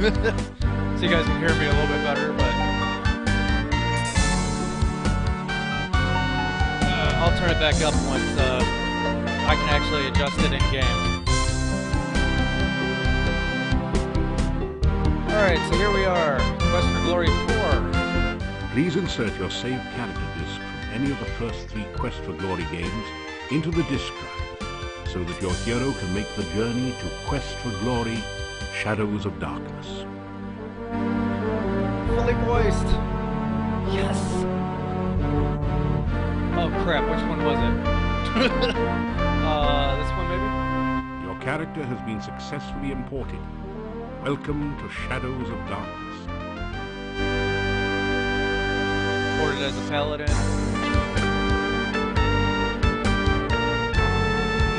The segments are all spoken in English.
So you guys can hear me a little bit better, but I'll turn it back up once I can actually adjust it in game. Alright, so here we are, Quest for Glory 4. Please insert your saved character disc from any of the first 3 Quest for Glory games into the disc drive, so that your hero can make the journey to Quest for Glory, Shadows of Darkness. Fully voiced! Yes! Oh crap, which one was it? This one maybe? Your character has been successfully imported. Welcome to Shadows of Darkness. Imported as a paladin.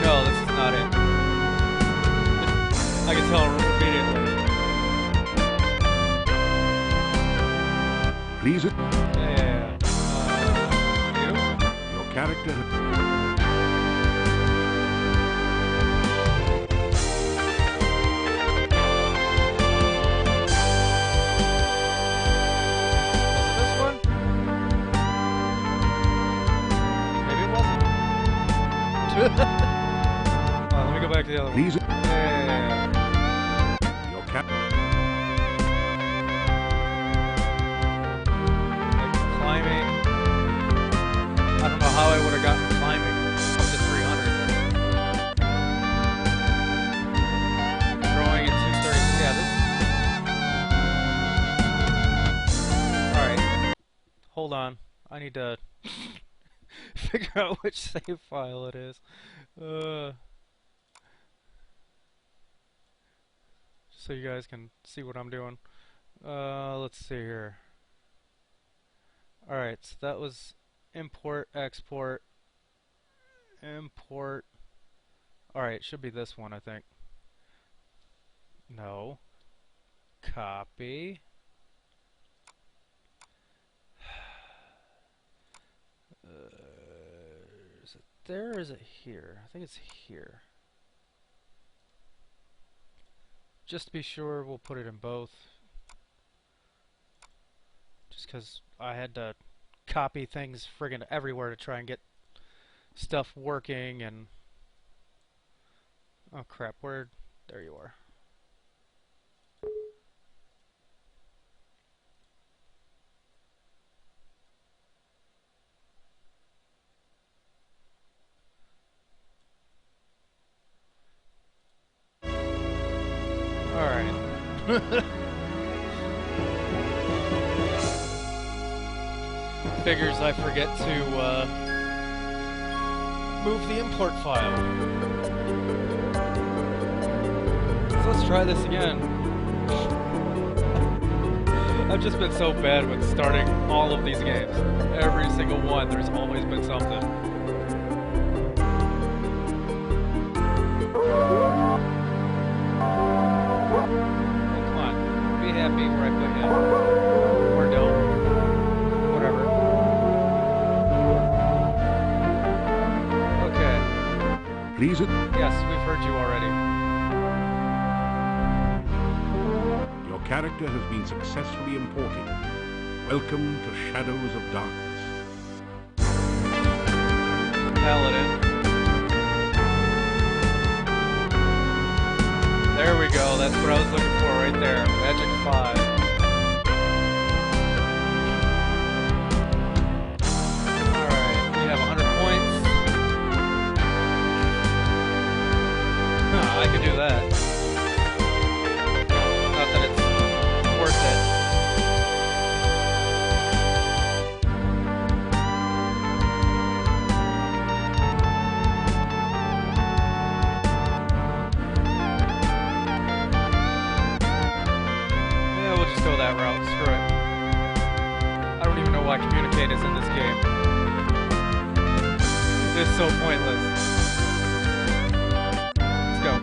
No, this is not it. I can tell immediately. Please it. Yeah. You? Your character. Was it this one? Maybe it wasn't. Let me go back to the other one. Please it. Yeah. Your character. Climbing. I don't know how I would have gotten climbing up to 300. Throwing at 230. Yeah, Alright. Hold on. I need to figure out which save file it is. So you guys can see what I'm doing. Let's see here. Alright, so that was import, export, import. Alright, it should be this one, I think. No. Copy. Is it there or is it here? I think it's here. Just to be sure, we'll put it in both. Just because I had to copy things friggin' everywhere to try and get stuff working and... Oh crap, where... There you are. Alright. Figures I forget to move the import file. So let's try this again. I've just been so bad with starting all of these games. Every single one, there's always been something. Happy where I put him. Or don't. Whatever. Okay. Please it. Yes, we've heard you already. Your character has been successfully imported. Welcome to Shadows of Darkness. Paladin. There we go, that's what I was looking for right there. Magic 5. Alright, we have 100 points. Huh, I could do that. Not that it's worth it. Go that route, screw it. I don't even know why communicate is in this game. It's so pointless. Let's go.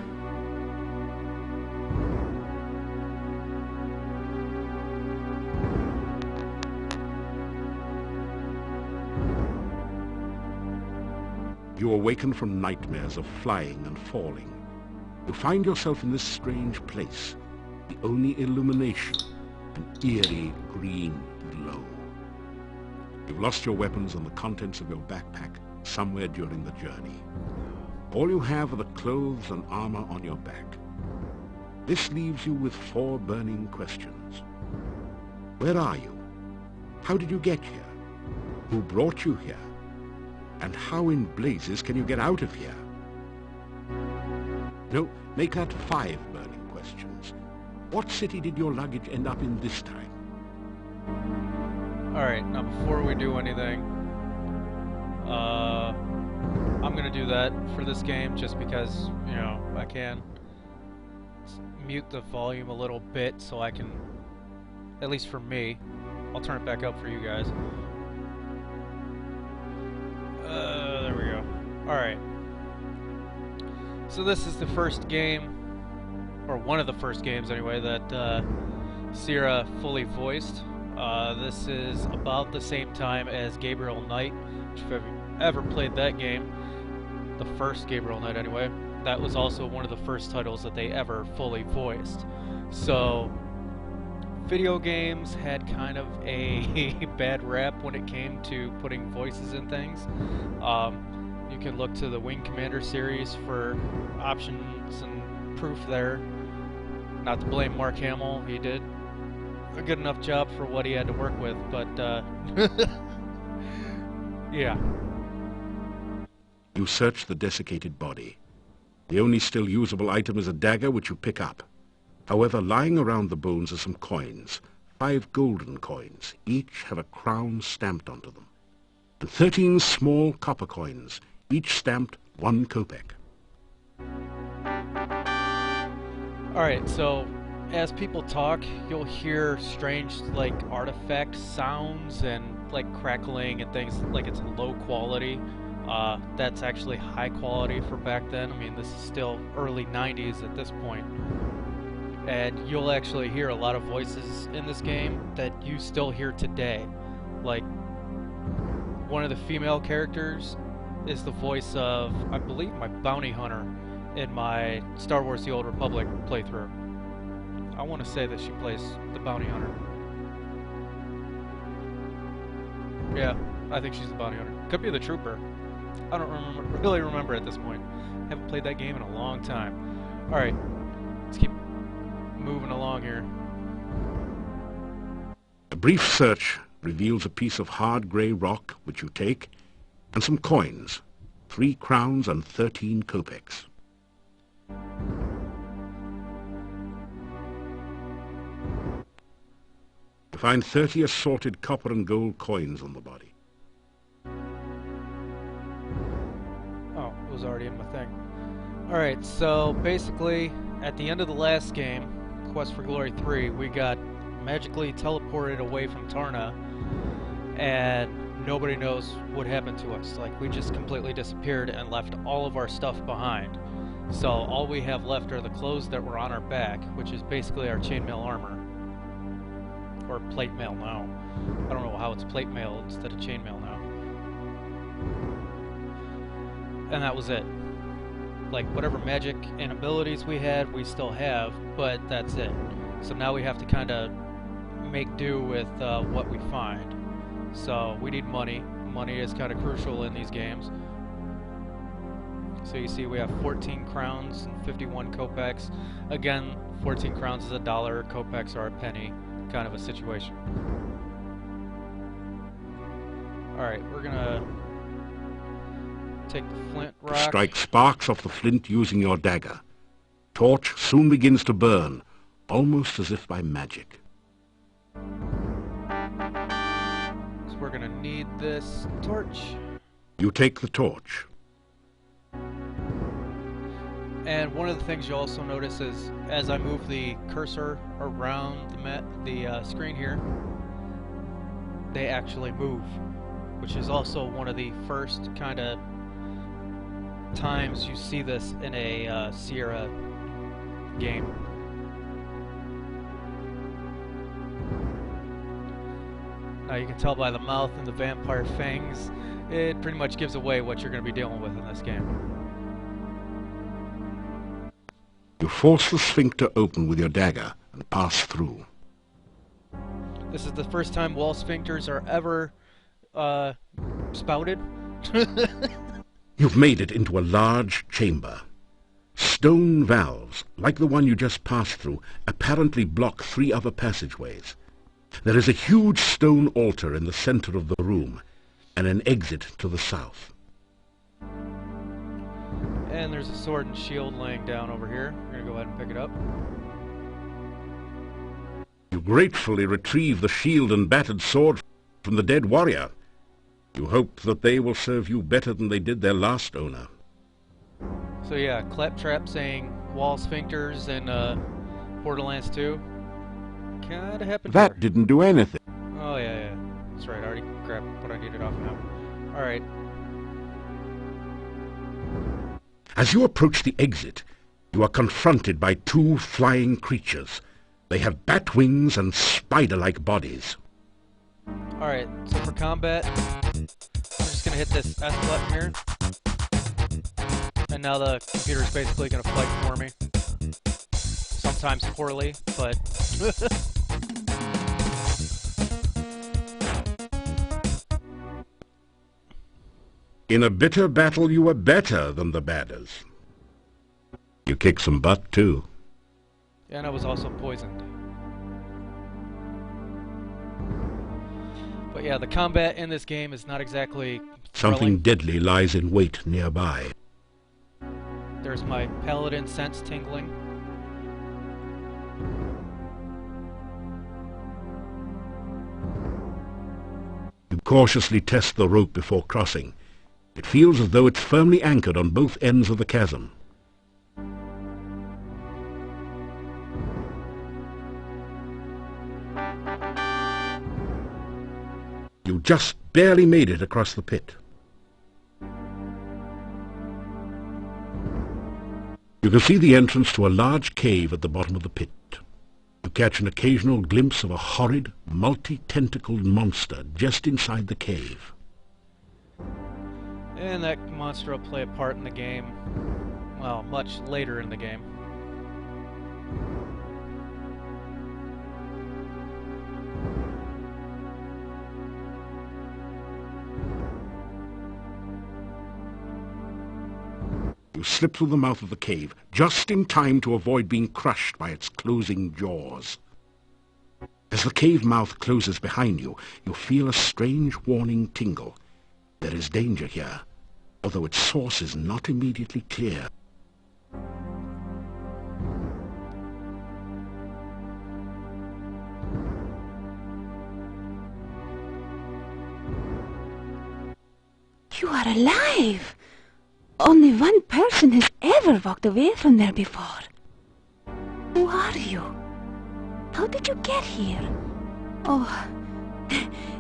You awaken from nightmares of flying and falling. You find yourself in this strange place, The only illumination, an eerie green glow. You've lost your weapons and the contents of your backpack somewhere during the journey. All you have are the clothes and armor on your back. This leaves you with 4 burning questions. Where are you? How did you get here? Who brought you here? And how in blazes can you get out of here? No, make that 5 burning questions. What city did your luggage end up in this time? Alright, now before we do anything, I'm gonna do that for this game just because, you know, I can mute the volume a little bit so I can, at least for me, I'll turn it back up for you guys. There we go. Alright. So this is the first game, or one of the first games anyway, that Sierra fully voiced. This is about the same time as Gabriel Knight, which if you've ever played that game, the first Gabriel Knight anyway, that was also one of the first titles that they ever fully voiced. So, video games had kind of a bad rap when it came to putting voices in things. You can look to the Wing Commander series for options and proof there. Not to blame Mark Hamill, he did a good enough job for what he had to work with, but yeah. You search the desiccated body. The only still usable item is a dagger which you pick up. However, lying around the bones are some coins. 5 golden coins. Each have a crown stamped onto them. And 13 small copper coins, each stamped 1 kopeck. Alright, so as people talk, you'll hear strange, like, artifact sounds and, like, crackling and things, like it's low quality. That's actually high quality for back then. I mean, this is still early 90s at this point. And you'll actually hear a lot of voices in this game that you still hear today. Like, one of the female characters is the voice of, I believe, my bounty hunter in my Star Wars The Old Republic playthrough. I want to say that she plays the bounty hunter. Yeah, I think she's the bounty hunter. Could be the trooper. I don't really remember at this point. Haven't played that game in a long time. Alright, let's keep moving along here. A brief search reveals a piece of hard grey rock which you take, and some coins, 3 crowns and 13 kopecks. You find 30 assorted copper and gold coins on the body. Oh, it was already in my thing. Alright, so basically, at the end of the last game, Quest for Glory 3, we got magically teleported away from Tarna, and nobody knows what happened to us. Like, we just completely disappeared and left all of our stuff behind. So all we have left are the clothes that were on our back, which is basically our chainmail armor. Or plate mail now. I don't know how it's plate mail instead of chainmail now. And that was it. Like, whatever magic and abilities we had, we still have, but that's it. So now we have to kind of make do with what we find. So we need money. Money is kind of crucial in these games. So you see we have 14 crowns and 51 kopecks. Again, 14 crowns is $1, kopecks are a penny, kind of a situation. Alright, we're gonna take the flint rock. Strike sparks off the flint using your dagger. Torch soon begins to burn, almost as if by magic. So we're gonna need this torch. You take the torch. And one of the things you'll also notice is, as I move the cursor around the screen here, they actually move, which is also one of the first kind of times you see this in a Sierra game. Now you can tell by the mouth and the vampire fangs, it pretty much gives away what you're going to be dealing with in this game. You force the sphincter open with your dagger and pass through. This is the first time wall sphincters are ever spouted. You've made it into a large chamber. Stone valves, like the one you just passed through, apparently block 3 other passageways. There is a huge stone altar in the center of the room, and an exit to the south. And there's a sword and shield laying down over here. We're going to go ahead and pick it up. You gratefully retrieve the shield and battered sword from the dead warrior. You hope that they will serve you better than they did their last owner. So yeah, Claptrap saying wall sphincters in Borderlands 2. Kinda happened That here. didn't do anything. Oh yeah. That's right, I already grabbed what I needed off now. Alright. As you approach the exit, you are confronted by 2 flying creatures. They have bat wings and spider-like bodies. Alright, so for combat, I'm just gonna hit this S button here. And now the computer's basically gonna fight for me. Sometimes poorly, but... In a bitter battle, you were better than the badders. You kicked some butt, too. And I was also poisoned. But yeah, the combat in this game is not exactly Something thrilling. deadly lies in wait nearby. There's my paladin sense tingling. You cautiously test the rope before crossing. It feels as though it's firmly anchored on both ends of the chasm. You just barely made it across the pit. You can see the entrance to a large cave at the bottom of the pit. You catch an occasional glimpse of a horrid, multi-tentacled monster just inside the cave. And that monster will play a part in the game, well, much later in the game. You slip through the mouth of the cave, just in time to avoid being crushed by its closing jaws. As the cave mouth closes behind you, you feel a strange warning tingle. There is danger here, although its source is not immediately clear. You are alive! Only one person has ever walked away from there before. Who are you? How did you get here? Oh,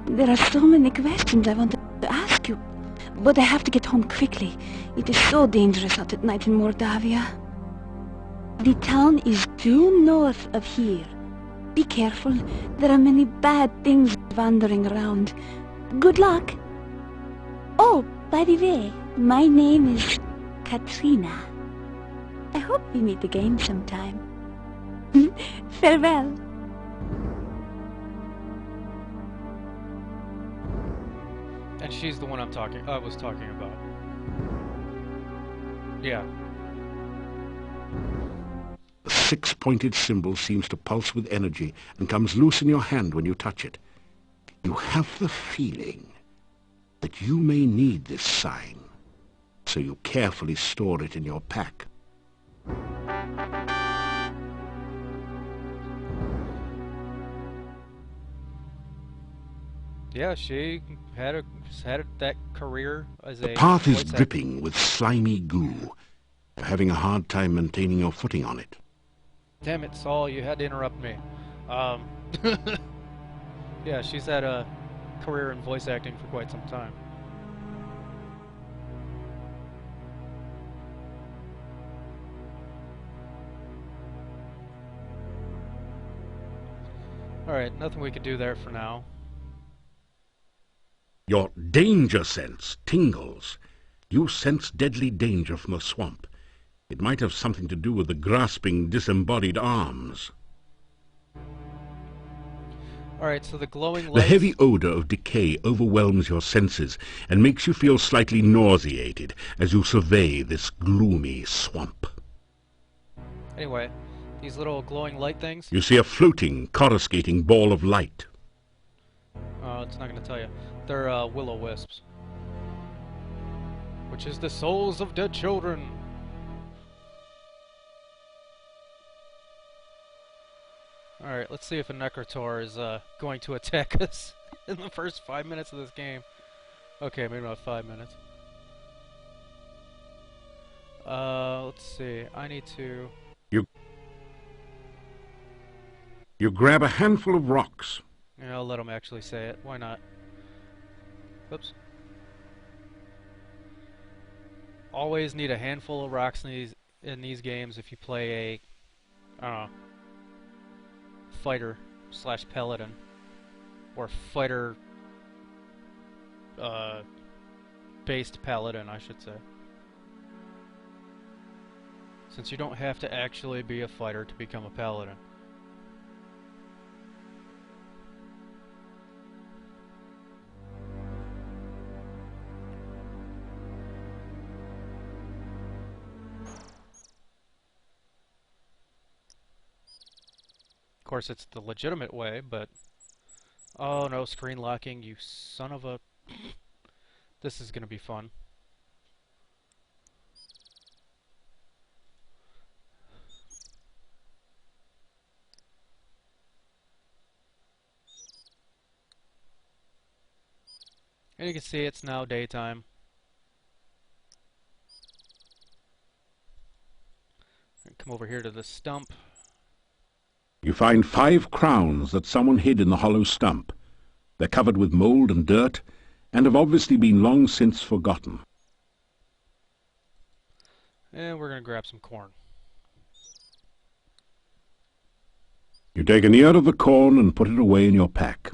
there are so many questions I wanted to ask you, but I have to get home quickly. It is so dangerous out at night in Mordavia. The town is due north of here. Be careful, there are many bad things wandering around. Good luck! Oh, by the way, my name is Katrina. I hope we meet again sometime. Farewell. And she's the one I was talking about. Yeah. The 6-pointed symbol seems to pulse with energy and comes loose in your hand when you touch it. You have the feeling that you may need this sign, so you carefully store it in your pack. Yeah, she had that career as a The path is voice actor. dripping with slimy goo. You're having a hard time maintaining your footing on it. Damn it, Saul, you had to interrupt me. Yeah, she's had a career in voice acting for quite some time. Alright, nothing we can do there for now. Your danger sense tingles. You sense deadly danger from the swamp. It might have something to do with the grasping, disembodied arms. Alright, so the glowing The lights... heavy odor of decay overwhelms your senses and makes you feel slightly nauseated as you survey this gloomy swamp. Anyway, these little glowing light things... You see a floating, coruscating ball of light. Oh, it's not going to tell you. They're will-o-wisps. Which is the souls of dead children. Alright, let's see if a Necrotor is going to attack us in the first 5 minutes of this game. Okay, maybe not 5 minutes. Let's see. I need to... You grab a handful of rocks. Yeah, I'll let him actually say it. Why not? Oops. Always need a handful of rocks in these games if you play a fighter / paladin or fighter based paladin, I should say. Since you don't have to actually be a fighter to become a paladin. Of course, it's the legitimate way, but... Oh no, screen locking, you son of a... This is gonna be fun. And you can see it's now daytime. Come over here to the stump. You find 5 crowns that someone hid in the hollow stump. They're covered with mold and dirt, and have obviously been long since forgotten. And we're going to grab some corn. You take an ear of the corn and put it away in your pack.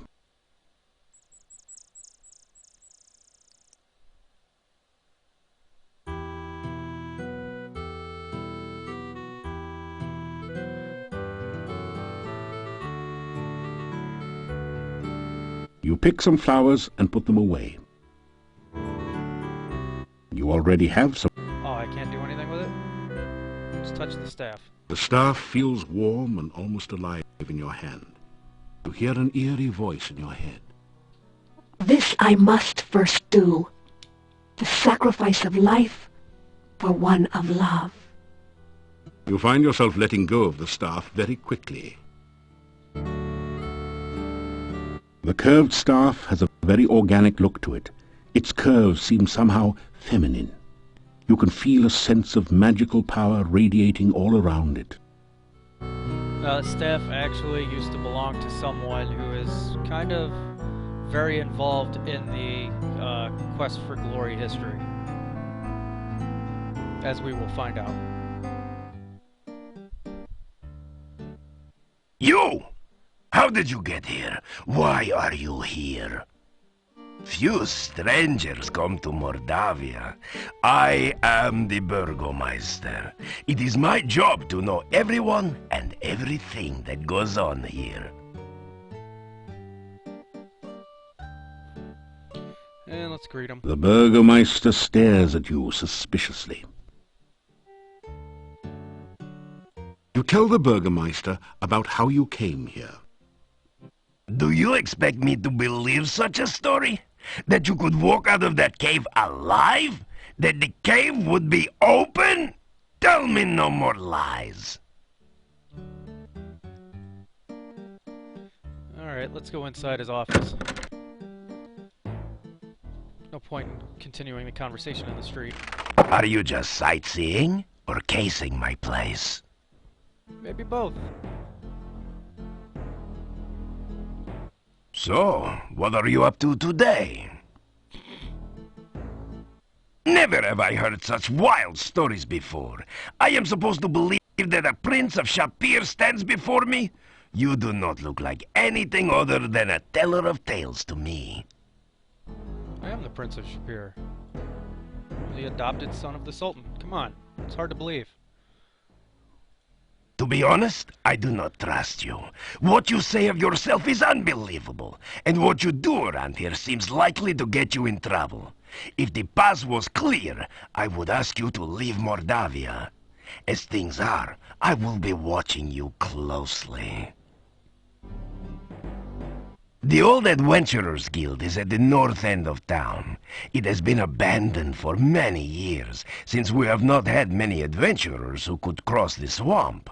You pick some flowers and put them away. You already have some. Oh, I can't do anything with it? Just touch the staff. The staff feels warm and almost alive in your hand. You hear an eerie voice in your head. This I must first do. The sacrifice of life for one of love. You find yourself letting go of the staff very quickly. The curved staff has a very organic look to it. Its curves seem somehow feminine. You can feel a sense of magical power radiating all around it. The staff actually used to belong to someone who is kind of very involved in the Quest for Glory history. As we will find out. You! How did you get here? Why are you here? Few strangers come to Mordavia. I am the Burgermeister. It is my job to know everyone and everything that goes on here. And let's greet him. The Burgermeister stares at you suspiciously. You tell the Burgermeister about how you came here. Do you expect me to believe such a story? That you could walk out of that cave alive? That the cave would be open? Tell me no more lies. Alright, let's go inside his office. No point in continuing the conversation in the street. Are you just sightseeing or casing my place? Maybe both. So, what are you up to today? Never have I heard such wild stories before. I am supposed to believe that a prince of Shapir stands before me? You do not look like anything other than a teller of tales to me. I am the Prince of Shapir. I'm the adopted son of the Sultan. Come on, it's hard to believe. To be honest, I do not trust you. What you say of yourself is unbelievable, and what you do around here seems likely to get you in trouble. If the path was clear, I would ask you to leave Mordavia. As things are, I will be watching you closely. The Old Adventurers Guild is at the north end of town. It has been abandoned for many years, since we have not had many adventurers who could cross the swamp.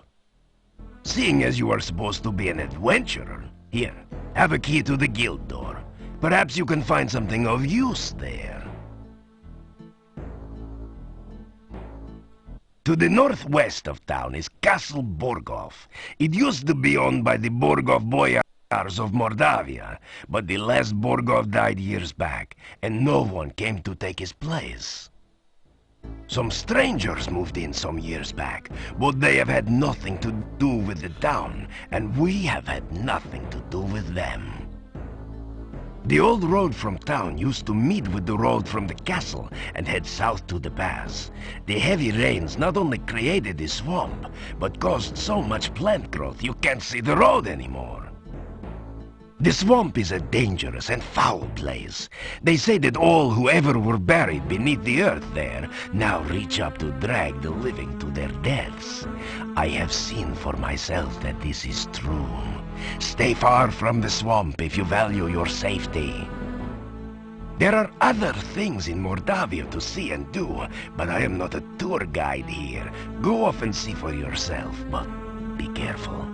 Seeing as you are supposed to be an adventurer, here, have a key to the guild door. Perhaps you can find something of use there. To the northwest of town is Castle Borgov. It used to be owned by the Borgov boyars of Mordavia, but the last Borgov died years back, and no one came to take his place. Some strangers moved in some years back, but they have had nothing to do with the town, and we have had nothing to do with them. The old road from town used to meet with the road from the castle and head south to the pass. The heavy rains not only created the swamp, but caused so much plant growth you can't see the road anymore. The swamp is a dangerous and foul place. They say that all who ever were buried beneath the earth there now reach up to drag the living to their deaths. I have seen for myself that this is true. Stay far from the swamp if you value your safety. There are other things in Mordavia to see and do, but I am not a tour guide here. Go off and see for yourself, but be careful.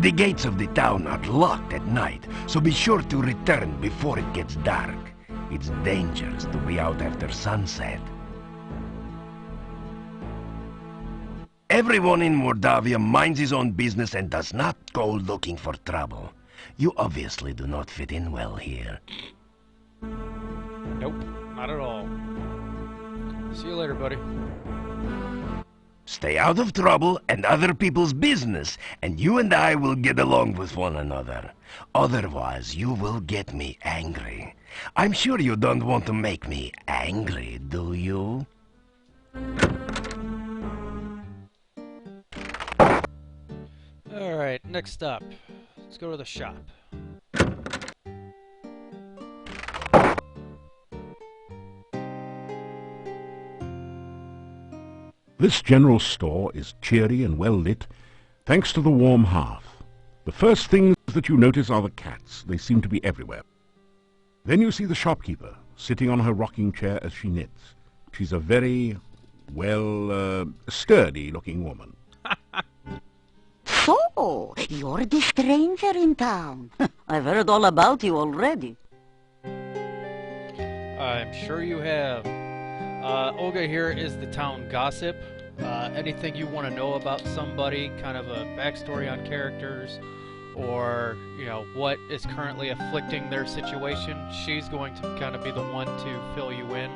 The gates of the town are locked at night, so be sure to return before it gets dark. It's dangerous to be out after sunset. Everyone in Mordavia minds his own business and does not go looking for trouble. You obviously do not fit in well here. Nope, not at all. See you later, buddy. Stay out of trouble and other people's business, and you and I will get along with one another. Otherwise, you will get me angry. I'm sure you don't want to make me angry, do you? Alright, next up. Let's go to the shop. This general store is cheery and well lit, thanks to the warm hearth. The first things that you notice are the cats. They seem to be everywhere. Then you see the shopkeeper, sitting on her rocking chair as she knits. She's a very, well, sturdy-looking woman. So, you're the stranger in town. I've heard all about you already. I'm sure you have. Olga here is the town gossip. Anything you want to know about somebody, kind of a backstory on characters, or, you know, what is currently afflicting their situation, she's going to kind of be the one to fill you in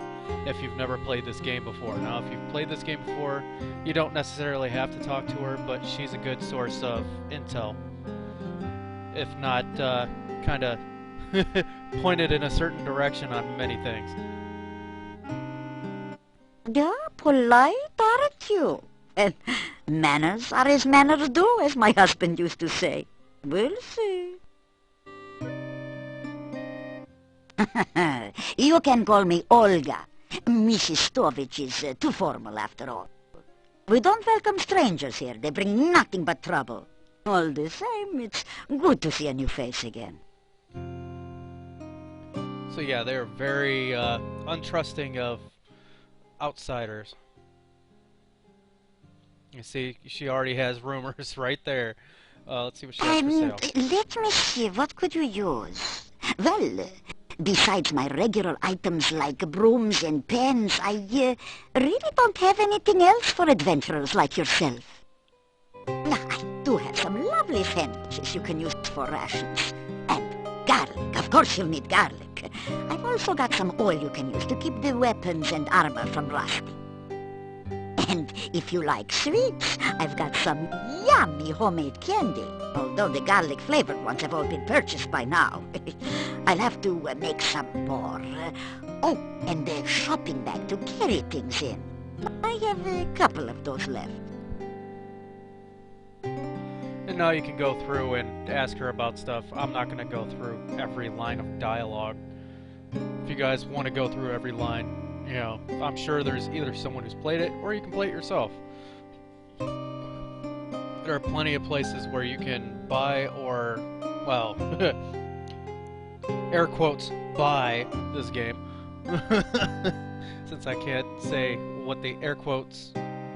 if you've never played this game before. Now, if you've played this game before, you don't necessarily have to talk to her, but she's a good source of intel. If not, kind of pointed in a certain direction on many things. Yeah, polite, aren't you? And manners are as manners do, as my husband used to say. We'll see. You can call me Olga. Mrs. Stovich is too formal after all. We don't welcome strangers here. They bring nothing but trouble. All the same, it's good to see a new face again. So yeah, they're very untrusting of outsiders. You see, she already has rumors right there. Let's see what she has for sale. Let me see, what could you use? Well, besides my regular items like brooms and pens, I really don't have anything else for adventurers like yourself. Now, I do have some lovely sandwiches you can use for rations. And garlic, of course you'll need garlic. I've also got some oil you can use to keep the weapons and armor from rusting. And if you like sweets, I've got some yummy homemade candy. Although the garlic-flavored ones have all been purchased by now. I'll have to make some more. Oh, and a shopping bag to carry things in. I have a couple of those left. And now you can go through and ask her about stuff. I'm not going to go through every line of dialogue. If you guys want to go through every line, you know, I'm sure there's either someone who's played it or you can play it yourself. There are plenty of places where you can buy or, well, air quotes, buy this game. Since I can't say what the air quotes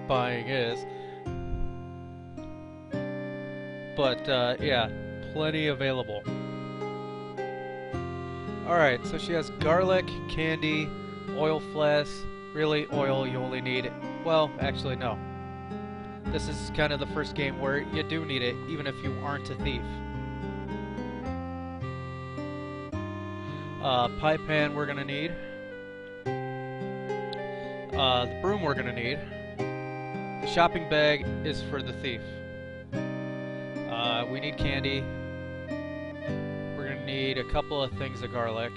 buying is. But, yeah, plenty available. Alright, so she has garlic, candy, oil flask. Really, oil you only need... Well, actually, no. This is kind of the first game where you do need it, even if you aren't a thief. Pie pan we're gonna need. The broom we're gonna need. The shopping bag is for the thief. We need candy. We're gonna need a couple of things of garlic.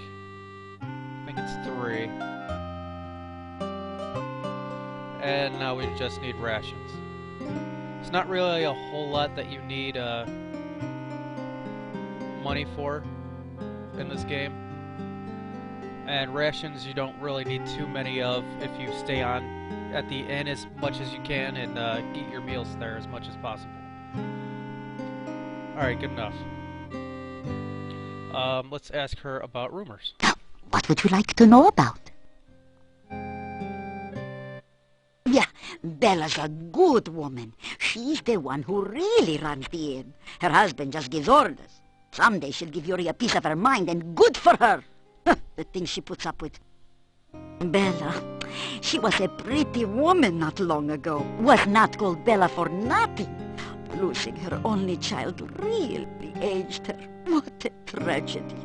I think it's 3. And now we just need rations. It's not really a whole lot that you need money for in this game. And rations you don't really need too many of if you stay on at the inn as much as you can and eat your meals there as much as possible. Alright, good enough. Let's ask her about rumors. What would you like to know about? Yeah, Bella's a good woman. She's the one who really runs the inn. Her husband just gives orders. Someday she'll give Yuri a piece of her mind, and good for her. The things she puts up with. Bella, she was a pretty woman not long ago. Was not called Bella for nothing. Losing her only child really aged her. What a tragedy.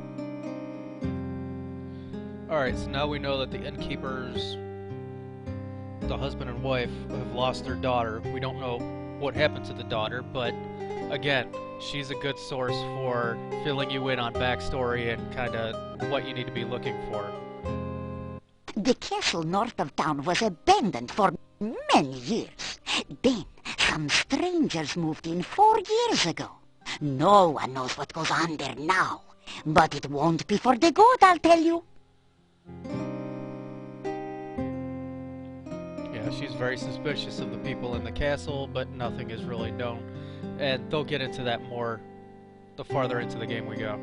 Alright, so now we know that the innkeepers, the husband and wife, have lost their daughter. We don't know what happened to the daughter, but again, she's a good source for filling you in on backstory and kind of what you need to be looking for. The castle north of town was abandoned for many years. Then, some strangers moved in 4 years ago. No one knows what goes on there now. But it won't be for the good, I'll tell you. Yeah, she's very suspicious of the people in the castle, but nothing is really known. And they'll get into that more the farther into the game we go.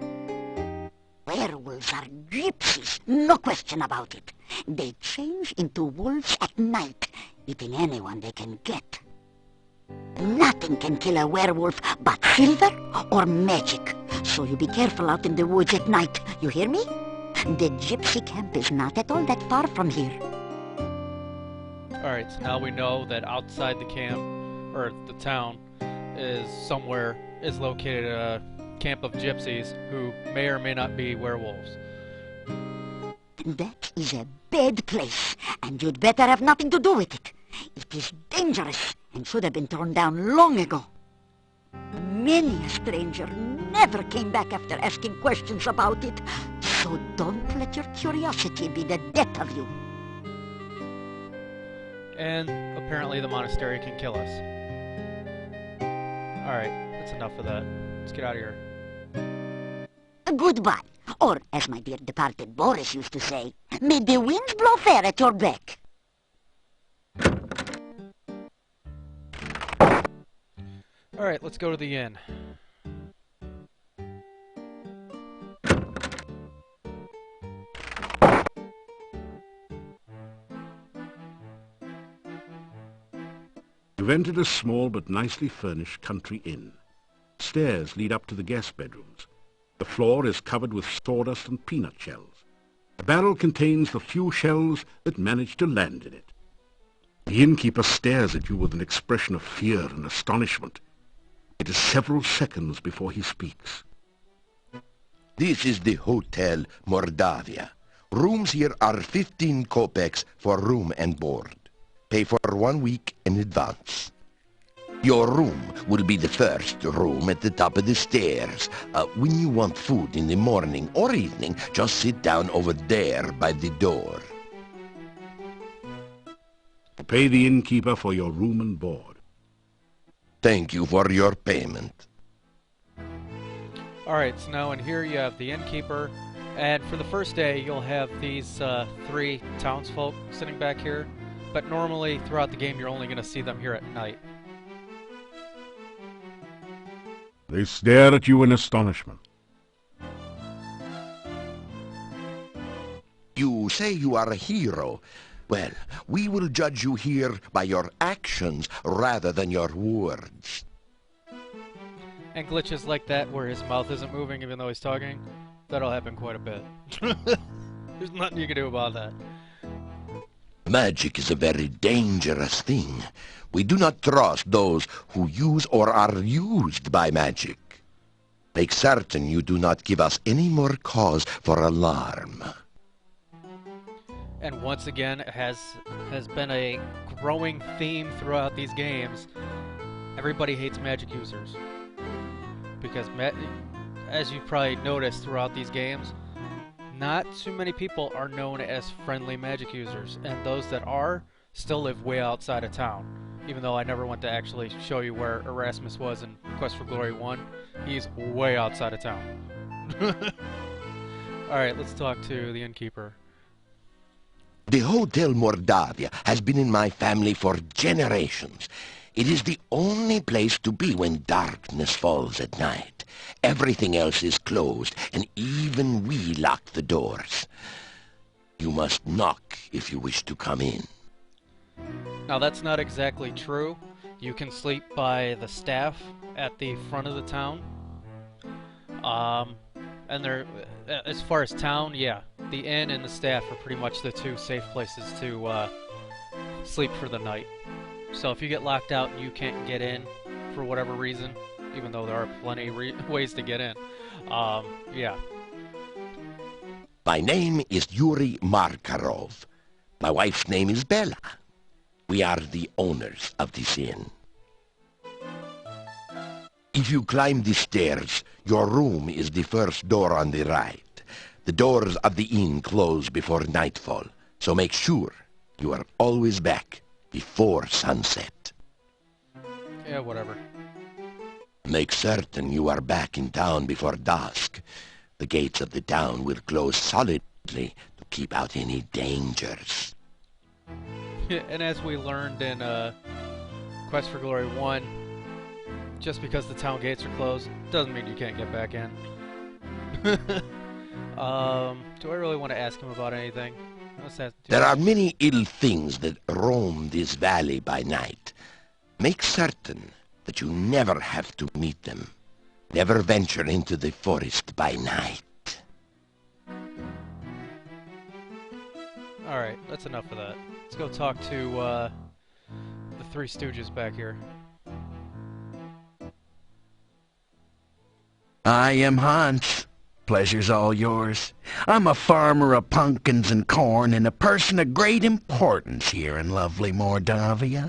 Werewolves are gypsies, no question about it. They change into wolves at night, eating anyone they can get. Nothing can kill a werewolf but silver or magic. So you be careful out in the woods at night, you hear me? The gypsy camp is not at all that far from here. Alright, so now we know that outside the camp, or the town, is located a camp of gypsies who may or may not be werewolves. That is a bad place, and you'd better have nothing to do with it. It is dangerous and should have been torn down long ago. Many a stranger never came back after asking questions about it, so don't let your curiosity be the death of you. And apparently the monastery can kill us. Alright, that's enough of that. Let's get out of here. Goodbye, or as my dear departed Boris used to say, may the winds blow fair at your back. Alright, let's go to the inn. You've entered a small but nicely furnished country inn. Stairs lead up to the guest bedrooms. The floor is covered with sawdust and peanut shells. The barrel contains the few shells that manage to land in it. The innkeeper stares at you with an expression of fear and astonishment. It is several seconds before he speaks. This is the Hotel Mordavia. Rooms here are 15 kopecks for room and board. Pay for 1 week in advance. Your room will be the first room at the top of the stairs. When you want food in the morning or evening, just sit down over there by the door. Pay the innkeeper for your room and board. Thank you for your payment. Alright, so now in here you have the innkeeper, and for the first day you'll have these 3 townsfolk sitting back here, but normally throughout the game you're only going to see them here at night. They stare at you in astonishment. You say you are a hero. Well, we will judge you here by your actions rather than your words. And glitches like that where his mouth isn't moving even though he's talking, that'll happen quite a bit. There's nothing you can do about that. Magic is a very dangerous thing. We do not trust those who use or are used by magic. Make certain you do not give us any more cause for alarm. And once again, it has been a growing theme throughout these games. Everybody hates magic users. Because, as you've probably noticed throughout these games, not too many people are known as friendly magic users. And those that are, still live way outside of town. Even though I never went to actually show you where Erasmus was in Quest for Glory 1. He's way outside of town. Alright, let's talk to the innkeeper. The Hotel Mordavia has been in my family for generations. It is the only place to be when darkness falls at night. Everything else is closed, and even we lock the doors. You must knock if you wish to come in. Now that's not exactly true. You can sleep by the staff at the front of the town. And they're, as far as town, yeah, the inn and the staff are pretty much the 2 safe places to sleep for the night. So if you get locked out and you can't get in for whatever reason, even though there are plenty ways to get in, yeah. My name is Yuri Markarov. My wife's name is Bella. We are the owners of this inn. If you climb the stairs, your room is the first door on the right. The doors of the inn close before nightfall, so make sure you are always back before sunset. Yeah, whatever. Make certain you are back in town before dusk. The gates of the town will close solidly to keep out any dangers. And as we learned in Quest for Glory 1, just because the town gates are closed doesn't mean you can't get back in. Do I really want to ask him about anything? There are many ill things that roam this valley by night. Make certain that you never have to meet them. Never venture into the forest by night. Alright, that's enough of that. Let's go talk to the 3 Stooges back here. I am Hans. Pleasure's all yours. I'm a farmer of pumpkins and corn and a person of great importance here in lovely Mordavia.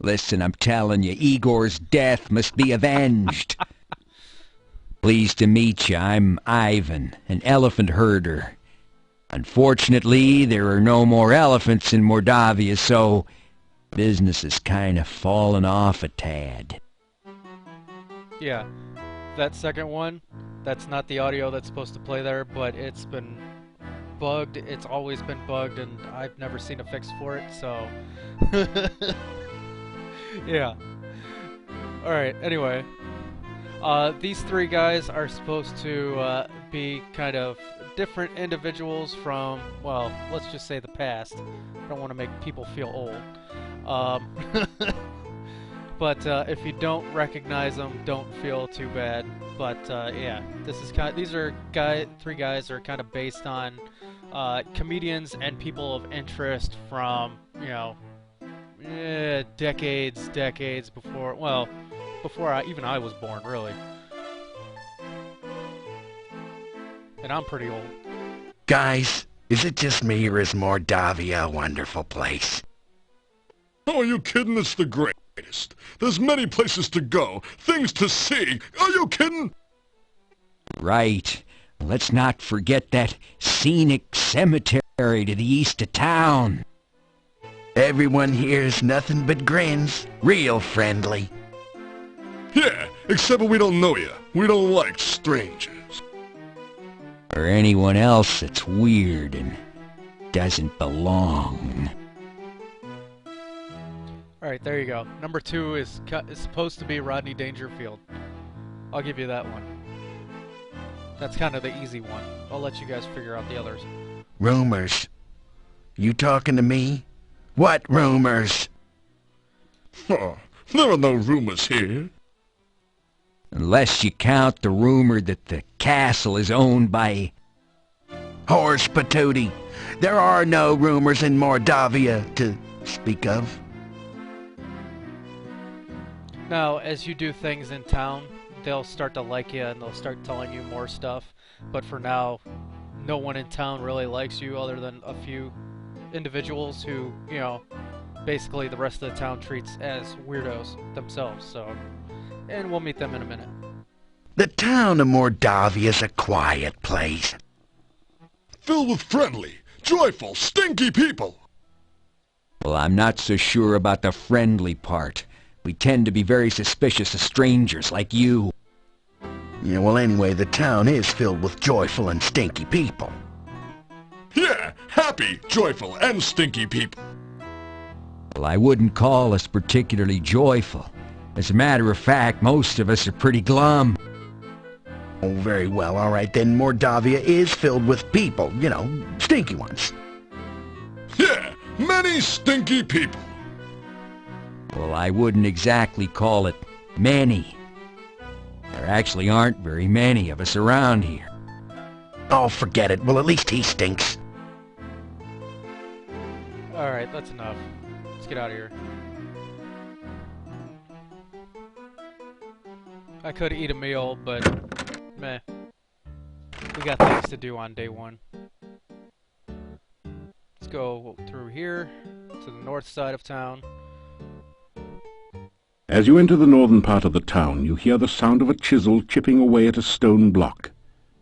Listen, I'm telling you, Igor's death must be avenged. Pleased to meet you. I'm Ivan, an elephant herder. Unfortunately, there are no more elephants in Mordavia, so business has kind of fallen off a tad. Yeah, that second one, that's not the audio that's supposed to play there, but it's been bugged. It's always been bugged, and I've never seen a fix for it, so... yeah. Alright, anyway. These 3 guys are supposed to be kind of different individuals from, well, let's just say the past. I don't want to make people feel old. But if you don't recognize them, don't feel too bad. But yeah, this is these are 3 guys are kind of based on comedians and people of interest from, you know, decades before, well, before even I was born, really. And I'm pretty old. Guys, is it just me or is Mordavia a wonderful place? Oh, are you kidding? It's the greatest. There's many places to go, things to see. Are you kidding? Right. Let's not forget that scenic cemetery to the east of town. Everyone here's nothing but grins. Real friendly. Yeah, except we don't know you. We don't like strangers. Or anyone else that's weird and doesn't belong. Alright, there you go. Number 2 is supposed to be Rodney Dangerfield. I'll give you that one. That's kind of the easy one. I'll let you guys figure out the others. Rumors. You talking to me? What rumors? Oh, there are no rumors here. Unless you count the rumor that the castle is owned by... Horse patootie. There are no rumors in Mordavia to speak of. Now, as you do things in town, they'll start to like you and they'll start telling you more stuff. But for now, no one in town really likes you other than a few individuals who, you know, basically the rest of the town treats as weirdos themselves, so... And we'll meet them in a minute. The town of Mordavia is a quiet place. Filled with friendly, joyful, stinky people. Well, I'm not so sure about the friendly part. We tend to be very suspicious of strangers like you. Yeah, well anyway, the town is filled with joyful and stinky people. Yeah, happy, joyful, and stinky people. Well, I wouldn't call us particularly joyful. As a matter of fact, most of us are pretty glum. Oh, very well, all right then. Mordavia is filled with people, you know, stinky ones. Yeah, many stinky people. Well, I wouldn't exactly call it many. There actually aren't very many of us around here. Oh, forget it. Well, at least he stinks. Alright, that's enough. Let's get out of here. I could eat a meal, but meh. We got things to do on day 1. Let's go through here to the north side of town. As you enter the northern part of the town, you hear the sound of a chisel chipping away at a stone block.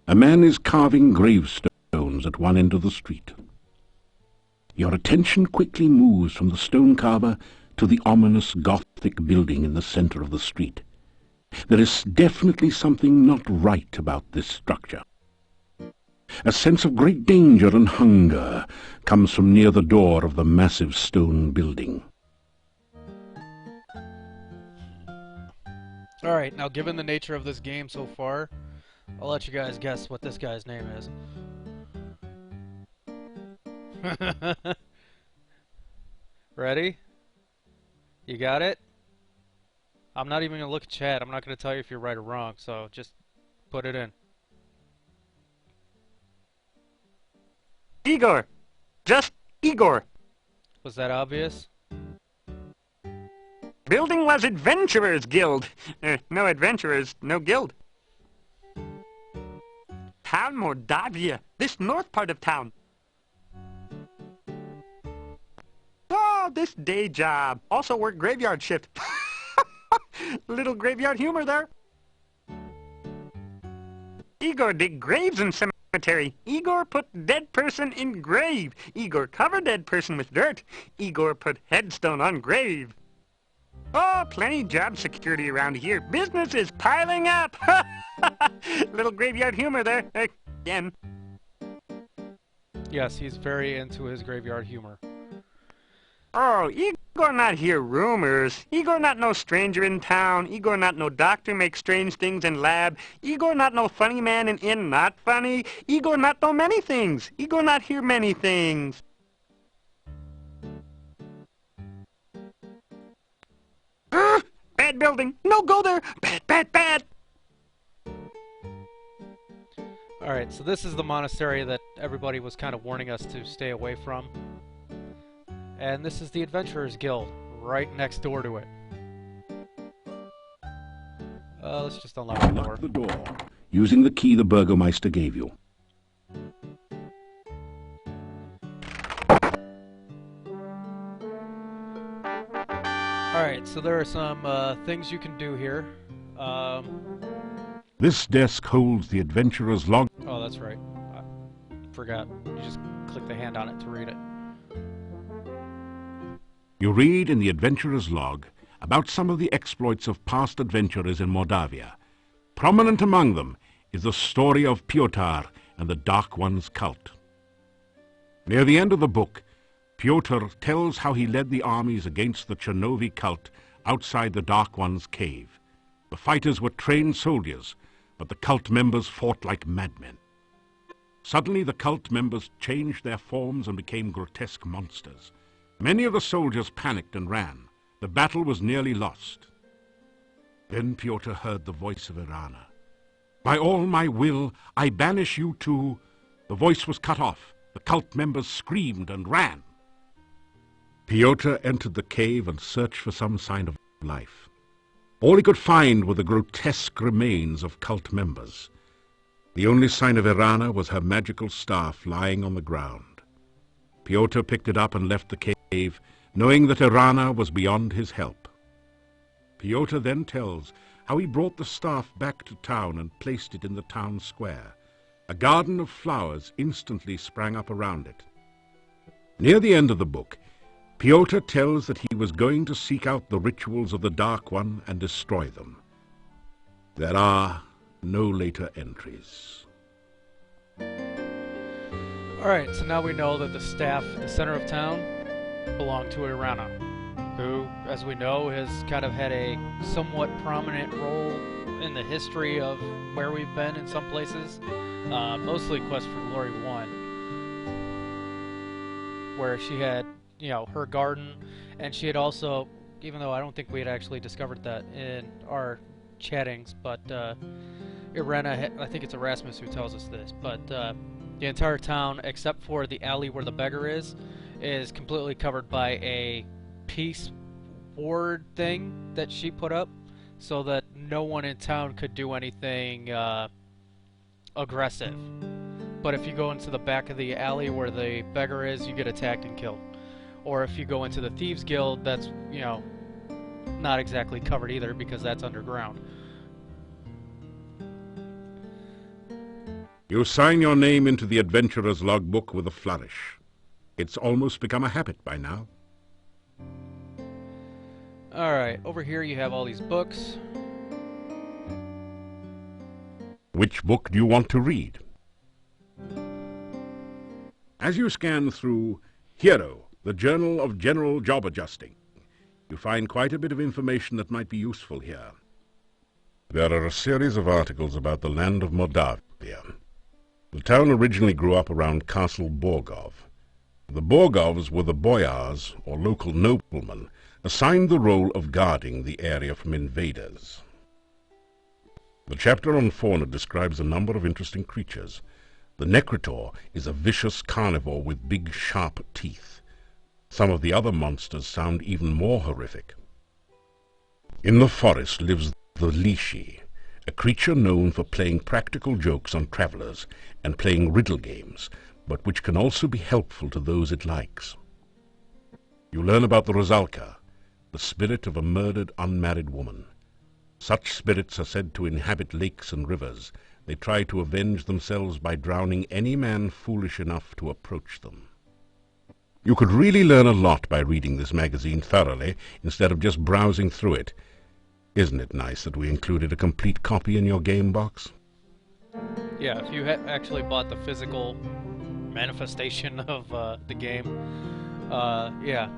A man is carving gravestones at one end of the street. Your attention quickly moves from the stone carver to the ominous Gothic building in the center of the street. There is definitely something not right about this structure. A sense of great danger and hunger comes from near the door of the massive stone building. Alright, now given the nature of this game so far, I'll let you guys guess what this guy's name is. Ready? You got it? I'm not even going to look at chat. I'm not going to tell you if you're right or wrong, so just put it in. Igor! Just Igor! Was that obvious? Building was Adventurers Guild. No adventurers, no guild. Town Mordavia. This north part of town. Oh, this day job. Also work graveyard shift. Little graveyard humor there. Igor dig graves in cemetery. Igor put dead person in grave. Igor cover dead person with dirt. Igor put headstone on grave. Oh, plenty job security around here. Business is piling up. Little graveyard humor there. Again. Yes, he's very into his graveyard humor. Oh, Igor not hear rumors. Igor not no stranger in town. Igor not no doctor make strange things in lab. Igor not no funny man in inn not funny. Igor not know many things. Igor not hear many things. Bad building. No go there. Bad, bad, bad. Alright, so this is the monastery that everybody was kind of warning us to stay away from. And this is the Adventurers Guild, right next door to it. Let's just unlock the door. Unlock the door, using the key the Burgermeister gave you. Alright, so there are some things you can do here. This desk holds the adventurer's log. Oh, that's right. I forgot. You just click the hand on it to read it. You read in the adventurer's log about some of the exploits of past adventurers in Moldavia. Prominent among them is the story of Piotr and the Dark One's cult. Near the end of the book, Piotr tells how he led the armies against the Chernovi cult outside the Dark One's cave. The fighters were trained soldiers, but the cult members fought like madmen. Suddenly the cult members changed their forms and became grotesque monsters. Many of the soldiers panicked and ran. The battle was nearly lost. Then Piotr heard the voice of Irana. "By all my will, I banish you to..." The voice was cut off. The cult members screamed and ran. Piotr entered the cave and searched for some sign of life. All he could find were the grotesque remains of cult members. The only sign of Irana was her magical staff lying on the ground. Piotr picked it up and left the cave, knowing that Irana was beyond his help. Piotr then tells how he brought the staff back to town and placed it in the town square. A garden of flowers instantly sprang up around it. Near the end of the book, Piotr tells that he was going to seek out the rituals of the Dark One and destroy them. There are no later entries. Alright, so now we know that the staff at the center of town belonged to Irana, who, as we know, has kind of had a somewhat prominent role in the history of where we've been in some places. Mostly Quest for Glory 1, where she had, you know, her garden, and she had also, even though I don't think we had actually discovered that in our chattings, but Irana, I think it's Erasmus who tells us this, but the entire town, except for the alley where the beggar is completely covered by a peace ward thing that she put up, so that no one in town could do anything aggressive. But if you go into the back of the alley where the beggar is, you get attacked and killed. Or if you go into the Thieves Guild, that's, you know, not exactly covered either, because that's underground. You sign your name into the adventurer's logbook with a flourish. It's almost become a habit by now. Alright, over here you have all these books. Which book do you want to read? As you scan through Hero, the Journal of General Job Adjusting, you find quite a bit of information that might be useful here. There are a series of articles about the land of Moldavia. The town originally grew up around Castle Borgov. The Borgovs were the boyars, or local noblemen, assigned the role of guarding the area from invaders. The chapter on fauna describes a number of interesting creatures. The Necrotor is a vicious carnivore with big, sharp teeth. Some of the other monsters sound even more horrific. In the forest lives the Lishi, a creature known for playing practical jokes on travelers and playing riddle games, but which can also be helpful to those it likes. You learn about the Rosalka, the spirit of a murdered unmarried woman. Such spirits are said to inhabit lakes and rivers. They try to avenge themselves by drowning any man foolish enough to approach them. You could really learn a lot by reading this magazine thoroughly, instead of just browsing through it. Isn't it nice that we included a complete copy in your game box? Yeah, if you actually bought the physical manifestation of the game, yeah,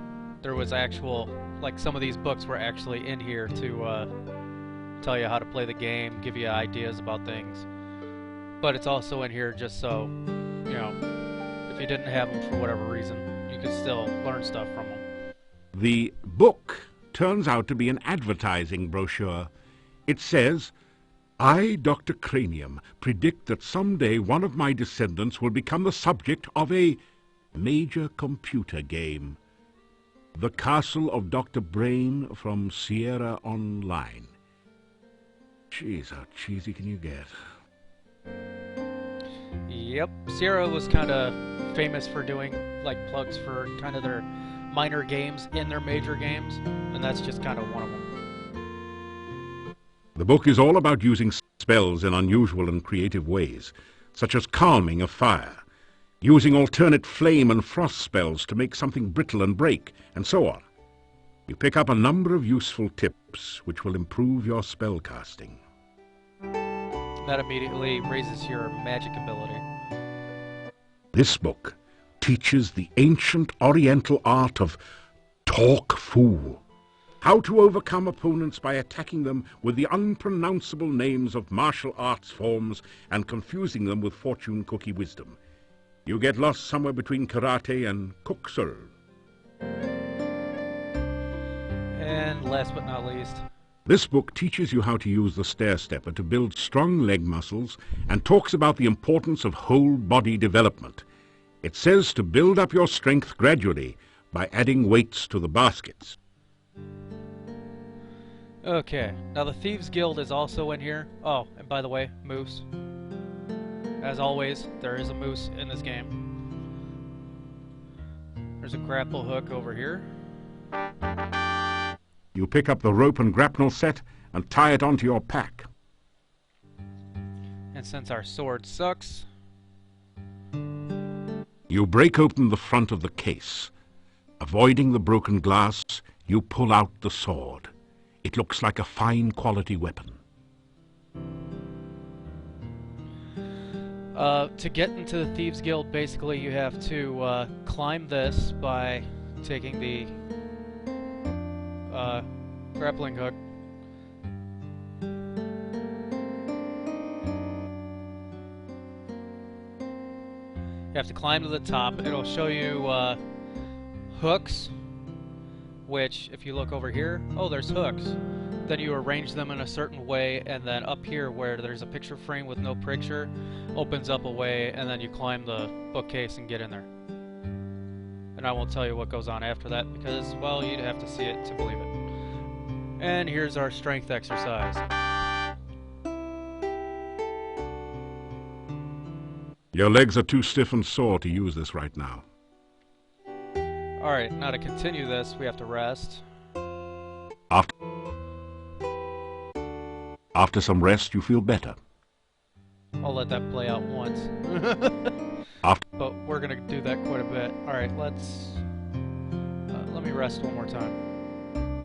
there was actual, like, some of these books were actually in here to tell you how to play the game, give you ideas about things. But it's also in here just so, you know, if you didn't have them for whatever reason, you could still learn stuff from them. The book turns out to be an advertising brochure. It says, "I, Dr. Cranium, predict that someday one of my descendants will become the subject of a major computer game. The Castle of Dr. Brain from Sierra Online." Jeez, how cheesy can you get? Yep, Sierra was kind of famous for doing, like, plugs for kind of their minor games in their major games, and that's just kind of one of them. The book is all about using spells in unusual and creative ways, such as calming of fire, using alternate flame and frost spells to make something brittle and break, and so on. You pick up a number of useful tips which will improve your spellcasting. That immediately raises your magic ability. This book teaches the ancient Oriental art of talk fool. How to overcome opponents by attacking them with the unpronounceable names of martial arts forms and confusing them with fortune cookie wisdom. You get lost somewhere between karate and kuksul. And last but not least, this book teaches you how to use the stair-stepper to build strong leg muscles and talks about the importance of whole body development. It says to build up your strength gradually by adding weights to the baskets. okay, now the Thieves Guild is also in here. Oh, and by the way, moose. As always, there is a moose in this game. There's a grapple hook over here. You pick up the rope and grapnel set and tie it onto your pack. And since our sword sucks, you break open the front of the case. Avoiding the broken glass, you pull out the sword. It looks like a fine quality weapon. to get into the Thieves Guild, basically you have to climb this by taking the grappling hook. You have to climb to the top. It'll show you hooks, which if you look over here, oh, there's hooks. Then you arrange them in a certain way, and then up here where there's a picture frame with no picture, opens up a way, and then you climb the bookcase and get in there. And I won't tell you what goes on after that because, well, you'd have to see it to believe it. And here's our strength exercise. Your legs are too stiff and sore to use this right now. Alright, now to continue this, we have to rest. After some rest, you feel better. I'll let that play out once. But we're gonna do that quite a bit. Alright, let me rest one more time.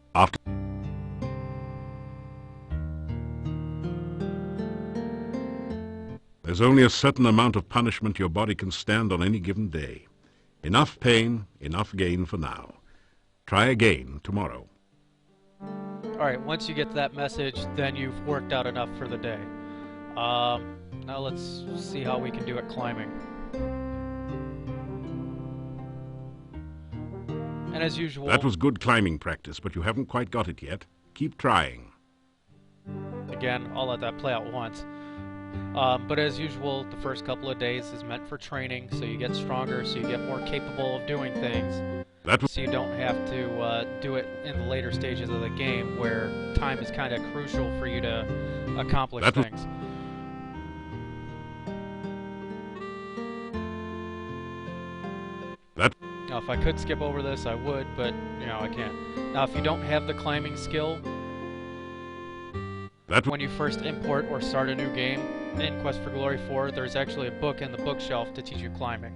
There's only a certain amount of punishment your body can stand on any given day. Enough pain, enough gain for now. Try again tomorrow. Alright, once you get to that message, then you've worked out enough for the day. Now let's see how we can do it climbing. And as usual... That was good climbing practice, but you haven't quite got it yet. Keep trying. Again, I'll let that play out once. But as usual, the first couple of days is meant for training, so you get stronger, so you get more capable of doing things. So you don't have to do it in the later stages of the game, where time is kind of crucial for you to accomplish things. Now, if I could skip over this, I would, but, you know, I can't. Now, if you don't have the climbing skill, when you first import or start a new game in Quest for Glory 4, there's actually a book in the bookshelf to teach you climbing.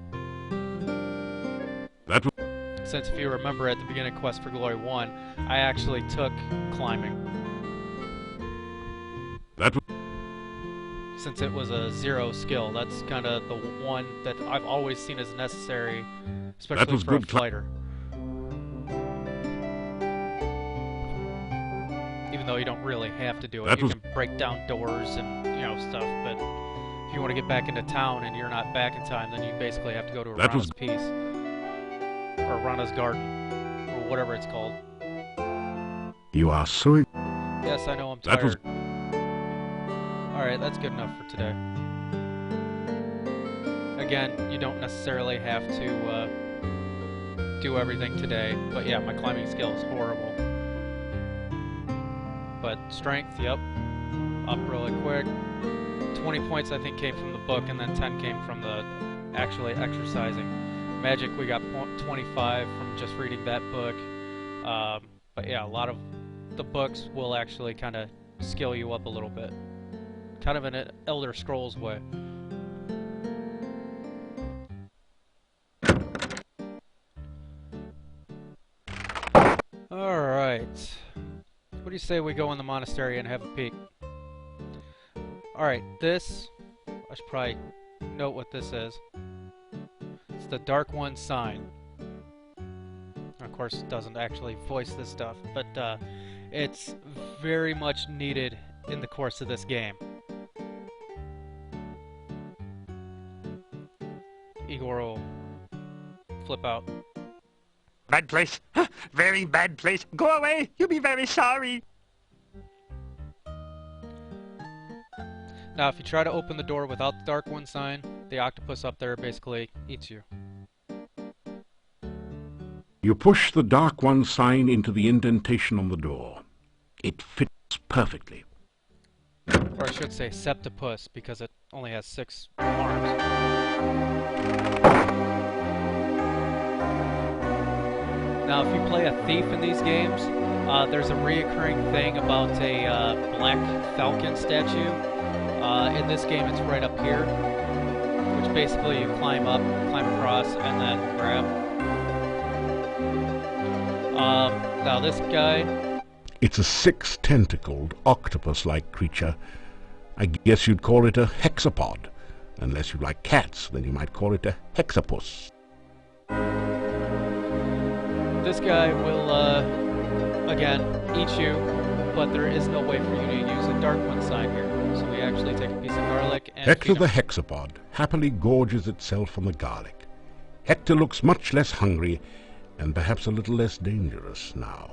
Since if you remember at the beginning of Quest for Glory 1, I actually took climbing. Since it was a 0 skill, that's kind of the one that I've always seen as necessary, especially for a fighter. Even though you don't really have to do it. You can break down doors and, you know, stuff, but if you want to get back into town and you're not back in time, then you basically have to go to Arana's Peace. Or Rana's Garden, or whatever it's called. You are so... Yes, I know I'm tired. Alright, that's good enough for today. Again, you don't necessarily have to do everything today, but yeah, my climbing skill is horrible. But strength, yep, up really quick. 20 points I think came from the book, and then 10 came from the actually exercising. Magic, we got 25 from just reading that book. But yeah, a lot of the books will actually kind of skill you up a little bit. Kind of in an Elder Scrolls way. Alright. What do you say we go in the monastery and have a peek? Alright, this... I should probably note what this is. It's the Dark One sign. Of course, it doesn't actually voice this stuff, but it's very much needed in the course of this game. Igor will flip out. Bad place. Very bad place. Go away. You'll be very sorry. Now, if you try to open the door without the Dark One sign, the octopus up there basically eats you. You push the Dark One sign into the indentation on the door. It fits perfectly. Or I should say septipus, because it only has 6 arms. Now, if you play a thief in these games, there's a reoccurring thing about a black falcon statue. In this game, it's right up here, which basically you climb up, climb across, and then grab. Now this guy... It's a 6-tentacled, octopus-like creature. I guess you'd call it a hexapod. Unless you like cats, then you might call it a hexapus. This guy will, again, eat you, but there is no way for you to use a Dark One sign here. So we actually take a piece of garlic and Hector the hexapod happily gorges itself on the garlic. Hector looks much less hungry, and perhaps a little less dangerous now.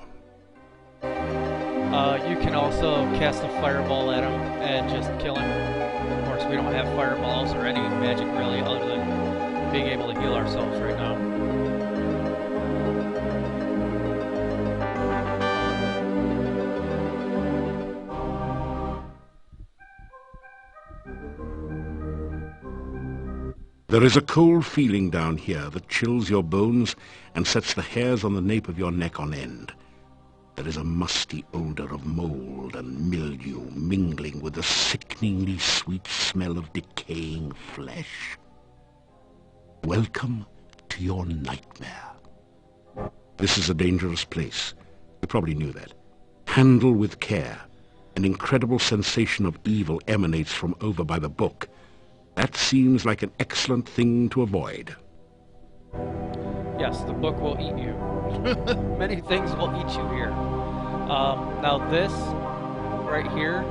You can also cast a fireball at him and just kill him. Of course, we don't have fireballs or any magic really, other than being able to heal ourselves right now. There is a cold feeling down here that chills your bones and sets the hairs on the nape of your neck on end. There is a musty odor of mold and mildew mingling with the sickeningly sweet smell of decaying flesh. Welcome to your nightmare. This is a dangerous place. You probably knew that. Handle with care. An incredible sensation of evil emanates from over by the book. That seems like an excellent thing to avoid. Yes, the book will eat you. Many things will eat you here. Now this, right here,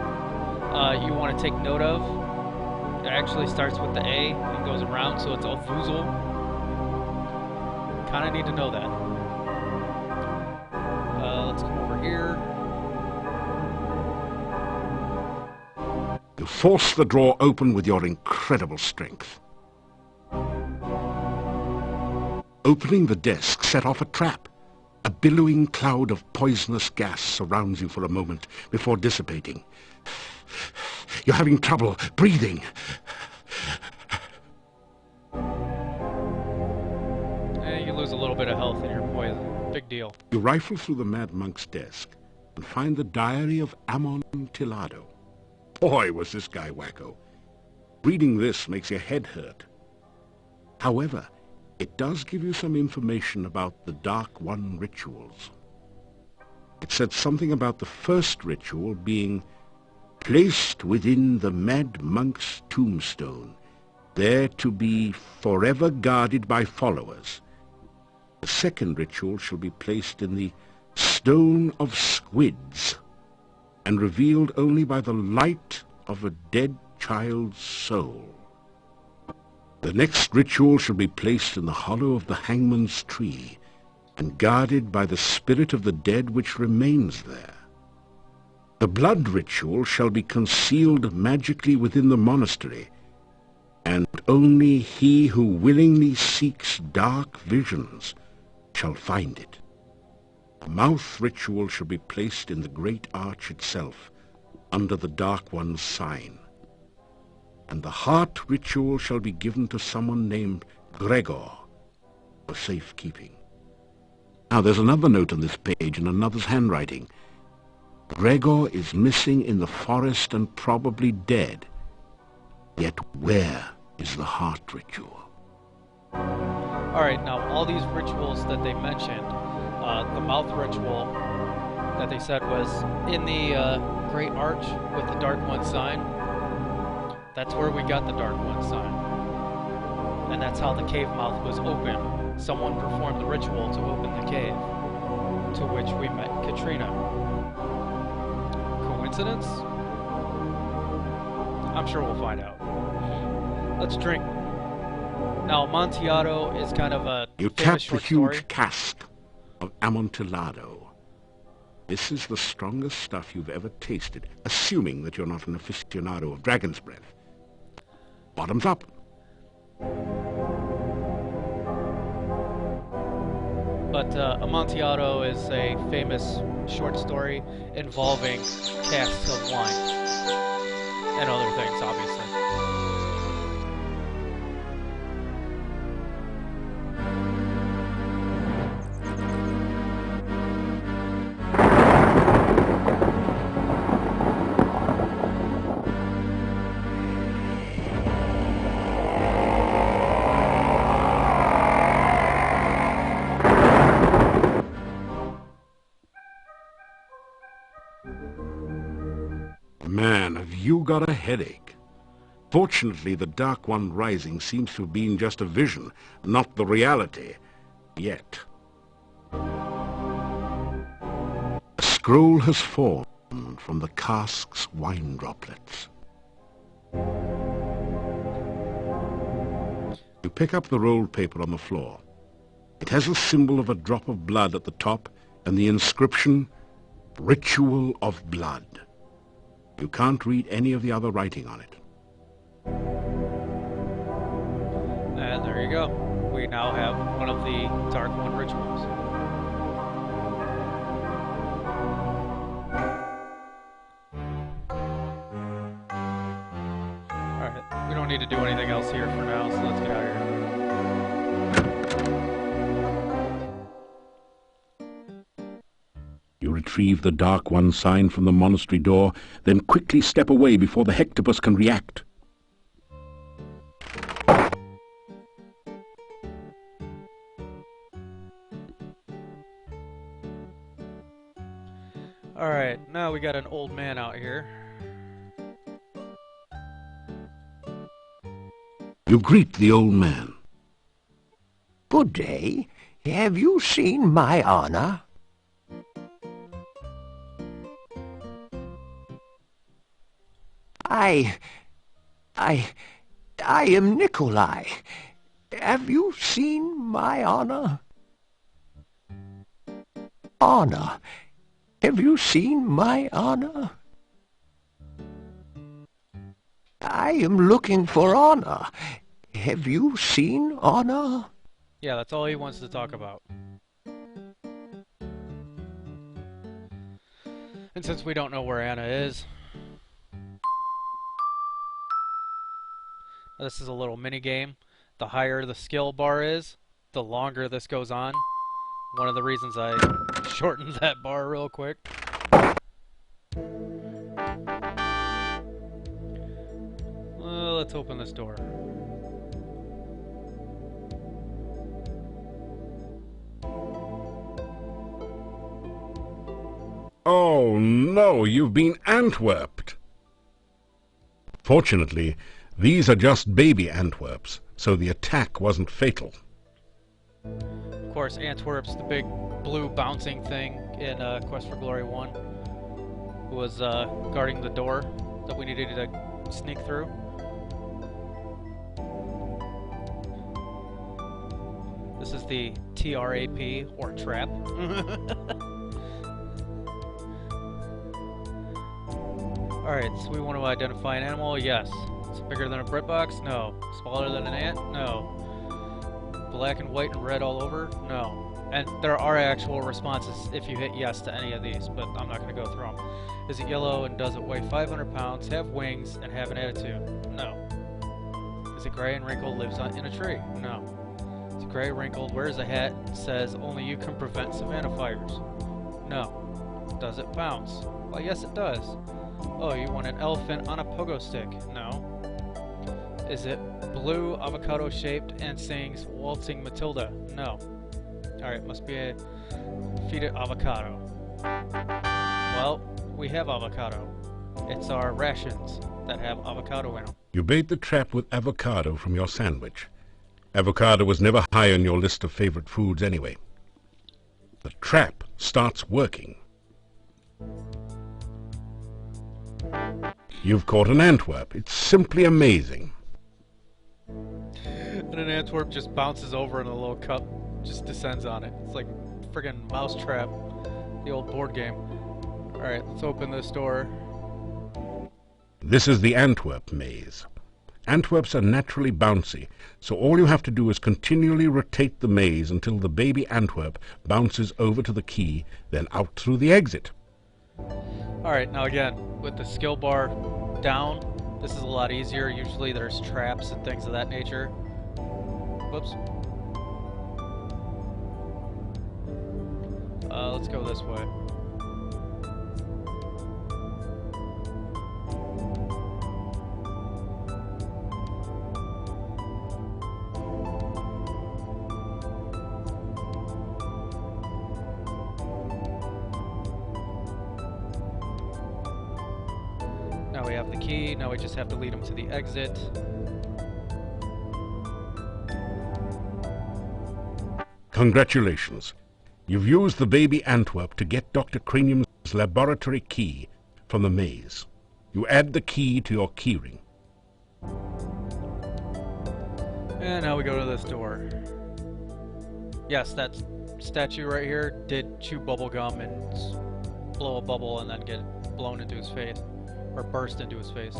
you want to take note of. It actually starts with the A and goes around, so it's Ovuzel. Kind of need to know that. Let's come over here. You force the drawer open with your incredible strength. Opening the desk set off a trap. A billowing cloud of poisonous gas surrounds you for a moment before dissipating. You're having trouble breathing. You lose a little bit of health in your poison. Big deal. You rifle through the Mad Monk's desk and find the diary of Amontillado. Boy, was this guy wacko. Reading this makes your head hurt. However, it does give you some information about the Dark One rituals. It said something about the first ritual being placed within the Mad Monk's tombstone, there to be forever guarded by followers. The second ritual shall be placed in the Stone of Squids, and revealed only by the light of a dead child's soul. The next ritual shall be placed in the hollow of the hangman's tree, and guarded by the spirit of the dead which remains there. The blood ritual shall be concealed magically within the monastery, and only he who willingly seeks dark visions shall find it. The mouth ritual shall be placed in the great arch itself, under the Dark One's sign. And the heart ritual shall be given to someone named Gregor, for safekeeping. Now there's another note on this page in another's handwriting. Gregor is missing in the forest and probably dead. Yet where is the heart ritual? Alright, now all these rituals that they mentioned, the mouth ritual that they said was in the Great Arch with the Dark One sign. That's where we got the Dark One sign. And that's how the cave mouth was open. Someone performed the ritual to open the cave, to which we met Katrina. Coincidence? I'm sure we'll find out. Let's drink. Now, Amontillado is kind of a You famous tap the short huge story. cask of Amontillado. This is the strongest stuff you've ever tasted, assuming that you're not an aficionado of dragon's breath. Bottoms up. But Amontillado is a famous short story involving casks of wine. And other things, obviously. Man, have you got a headache? Fortunately, the Dark One rising seems to have been just a vision, not the reality. Yet. A scroll has formed from the cask's wine droplets. You pick up the rolled paper on the floor. It has a symbol of a drop of blood at the top and the inscription, Ritual of Blood. You can't read any of the other writing on it. And there you go. We now have one of the Dark One rituals. Alright, we don't need to do anything else here for now, so let's get out of here. You retrieve the Dark One sign from the monastery door, then quickly step away before the Hectopus can react. Alright, now we got an old man out here. You greet the old man. Good day. Have you seen my honor? I am Nikolai. Have you seen my honor? Honor. Have you seen my honor? I am looking for honor. Have you seen honor? Yeah, that's all he wants to talk about. And since we don't know where Anna is, this is a little mini game. The higher the skill bar is, the longer this goes on. One of the reasons I shortened that bar real quick. Well, let's open this door. Oh no, you've been Antwerped. Fortunately, these are just baby Antwerps, so the attack wasn't fatal. Of course, Antwerp's the big blue bouncing thing in Quest for Glory 1, who was guarding the door that we needed to sneak through. This is the TRAP, or trap. Alright, so we want to identify an animal? Yes. It's bigger than a bread box? No. Smaller than an ant? No. Black and white and red all over? No. And there are actual responses if you hit yes to any of these, but I'm not going to go through them. Is it yellow and does it weigh 500 pounds, have wings, and have an attitude? No. Is it gray and wrinkled, lives in a tree? No. Is it gray, wrinkled, wears a hat, says only you can prevent savannah fires? No. Does it bounce? Well, yes it does. Oh, you want an elephant on a pogo stick? No. Is it blue, avocado-shaped, and sings Waltzing Matilda? No. Alright, must be a feeded avocado. Well, we have avocado. It's our rations that have avocado in them. You bait the trap with avocado from your sandwich. Avocado was never high on your list of favorite foods anyway. The trap starts working. You've caught an Antwerp. It's simply amazing. And an Antwerp just bounces over and a little cup just descends on it. It's like friggin' Mousetrap, the old board game. Alright, let's open this door. This is the Antwerp maze. Antwerps are naturally bouncy, so all you have to do is continually rotate the maze until the baby Antwerp bounces over to the key, then out through the exit. Alright, now again, with the skill bar down, this is a lot easier. Usually there's traps and things of that nature. Whoops. Let's go this way. Now we have the key, now we just have to lead him to the exit. Congratulations. You've used the baby Antwerp to get Dr. Cranium's laboratory key from the maze. You add the key to your keyring. And now we go to this door. Yes, that statue right here did chew bubble gum and blow a bubble and then get blown into his face. Or burst into his face.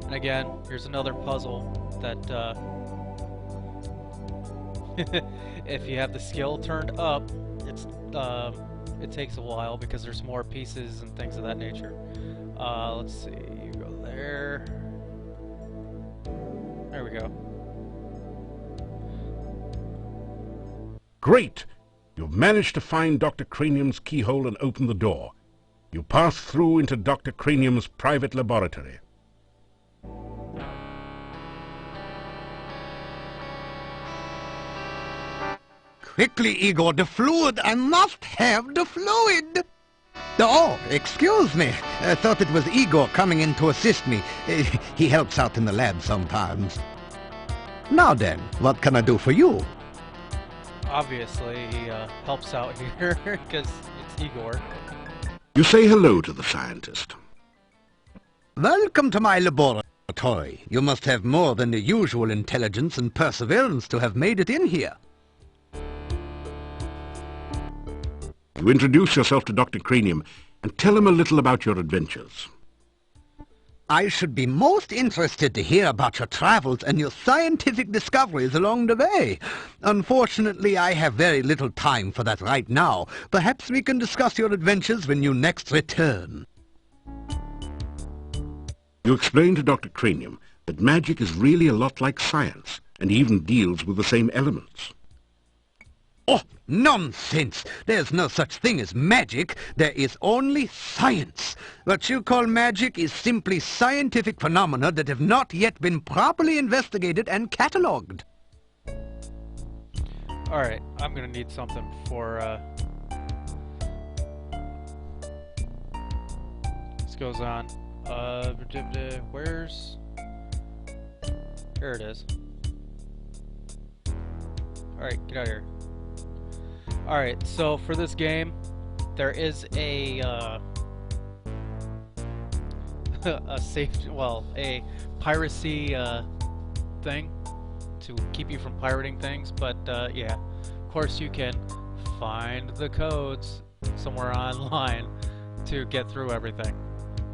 And again, here's another puzzle that, if you have the skill turned up, it takes a while because there's more pieces and things of that nature. Let's see, you go there. There we go. Great! You've managed to find Dr. Cranium's keyhole and open the door. You pass through into Dr. Cranium's private laboratory. Quickly, Igor, the fluid! I must have the fluid! Oh, excuse me. I thought it was Igor coming in to assist me. He helps out in the lab sometimes. Now then, what can I do for you? Obviously, he helps out here because it's Igor. You say hello to the scientist. Welcome to my laboratory. You must have more than the usual intelligence and perseverance to have made it in here. You introduce yourself to Dr. Cranium and tell him a little about your adventures. I should be most interested to hear about your travels and your scientific discoveries along the way. Unfortunately, I have very little time for that right now. Perhaps we can discuss your adventures when you next return. You explain to Dr. Cranium that magic is really a lot like science, and even deals with the same elements. Oh, nonsense! There's no such thing as magic. There is only science. What you call magic is simply scientific phenomena that have not yet been properly investigated and catalogued. Alright, I'm gonna need something before this goes on. Where's... Here it is. Alright, get out of here. Alright, so for this game, there is a a piracy thing to keep you from pirating things, but yeah, of course you can find the codes somewhere online to get through everything.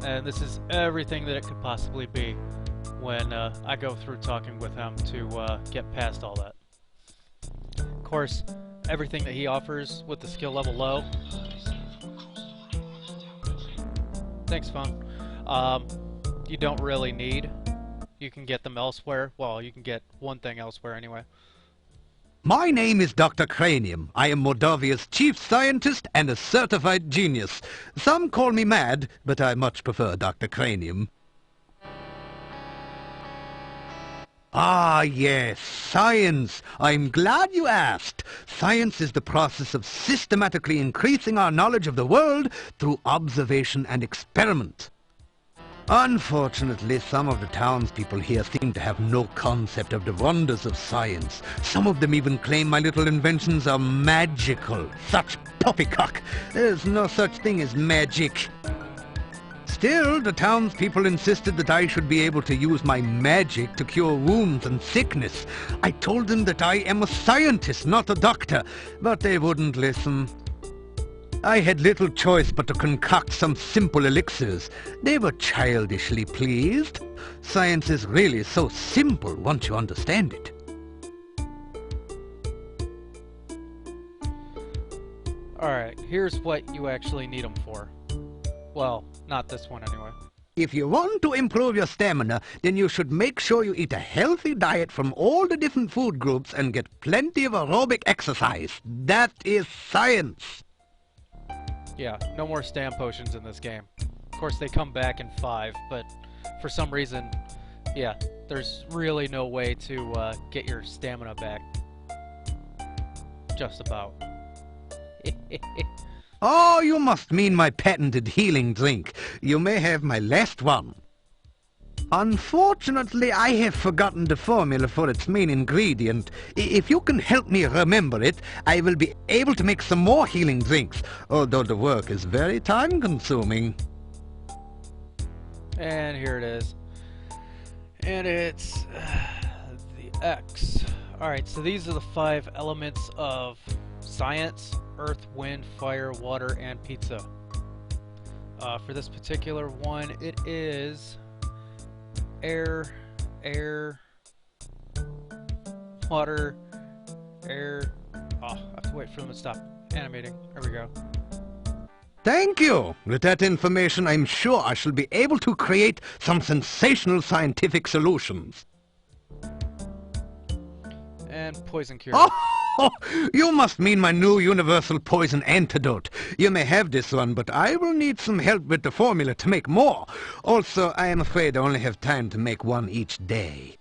And this is everything that it could possibly be when I go through talking with him to get past all that. Of course, everything that he offers with the skill level low. Thanks, phone. You don't really need. You can get them elsewhere. Well, you can get one thing elsewhere anyway. My name is Dr. Cranium. I am Moldavia's chief scientist and a certified genius. Some call me mad, but I much prefer Dr. Cranium. Ah, yes, science. I'm glad you asked. Science is the process of systematically increasing our knowledge of the world through observation and experiment. Unfortunately, some of the townspeople here seem to have no concept of the wonders of science. Some of them even claim my little inventions are magical. Such poppycock. There's no such thing as magic. Still, the townspeople insisted that I should be able to use my magic to cure wounds and sickness. I told them that I am a scientist, not a doctor, but they wouldn't listen. I had little choice but to concoct some simple elixirs. They were childishly pleased. Science is really so simple once you understand it. Alright, here's what you actually need them for. Well, not this one anyway. If you want to improve your stamina, then you should make sure you eat a healthy diet from all the different food groups and get plenty of aerobic exercise. That is science. Yeah, no more stam potions in this game. Of course, they come back in 5, but for some reason, yeah, there's really no way to get your stamina back. Just about. Oh, you must mean my patented healing drink. You may have my last one. Unfortunately, I have forgotten the formula for its main ingredient. If you can help me remember it, I will be able to make some more healing drinks, although the work is very time-consuming. And here it is. And it's the X. Alright, so these are the 5 elements of science: earth, wind, fire, water, and pizza. For this particular one, it is air, water, air. Oh, I have to wait for them to stop animating. There we go. Thank you. With that information, I'm sure I shall be able to create some sensational scientific solutions. And poison cure. Oh, you must mean my new universal poison antidote. You may have this one, but I will need some help with the formula to make more. Also, I am afraid I only have time to make one each day.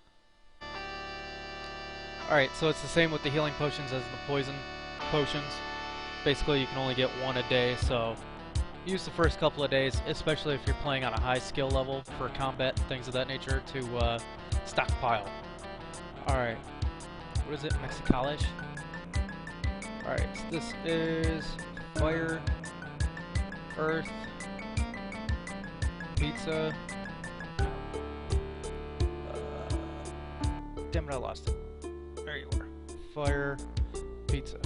Alright, so it's the same with the healing potions as the poison potions. Basically, you can only get one a day, so use the first couple of days, especially if you're playing on a high skill level for combat, things of that nature, to stockpile. Alright. What is it? Mexicalish? Alright, so this is fire, earth, pizza. Damn it, I lost it. There you are. Fire, pizza.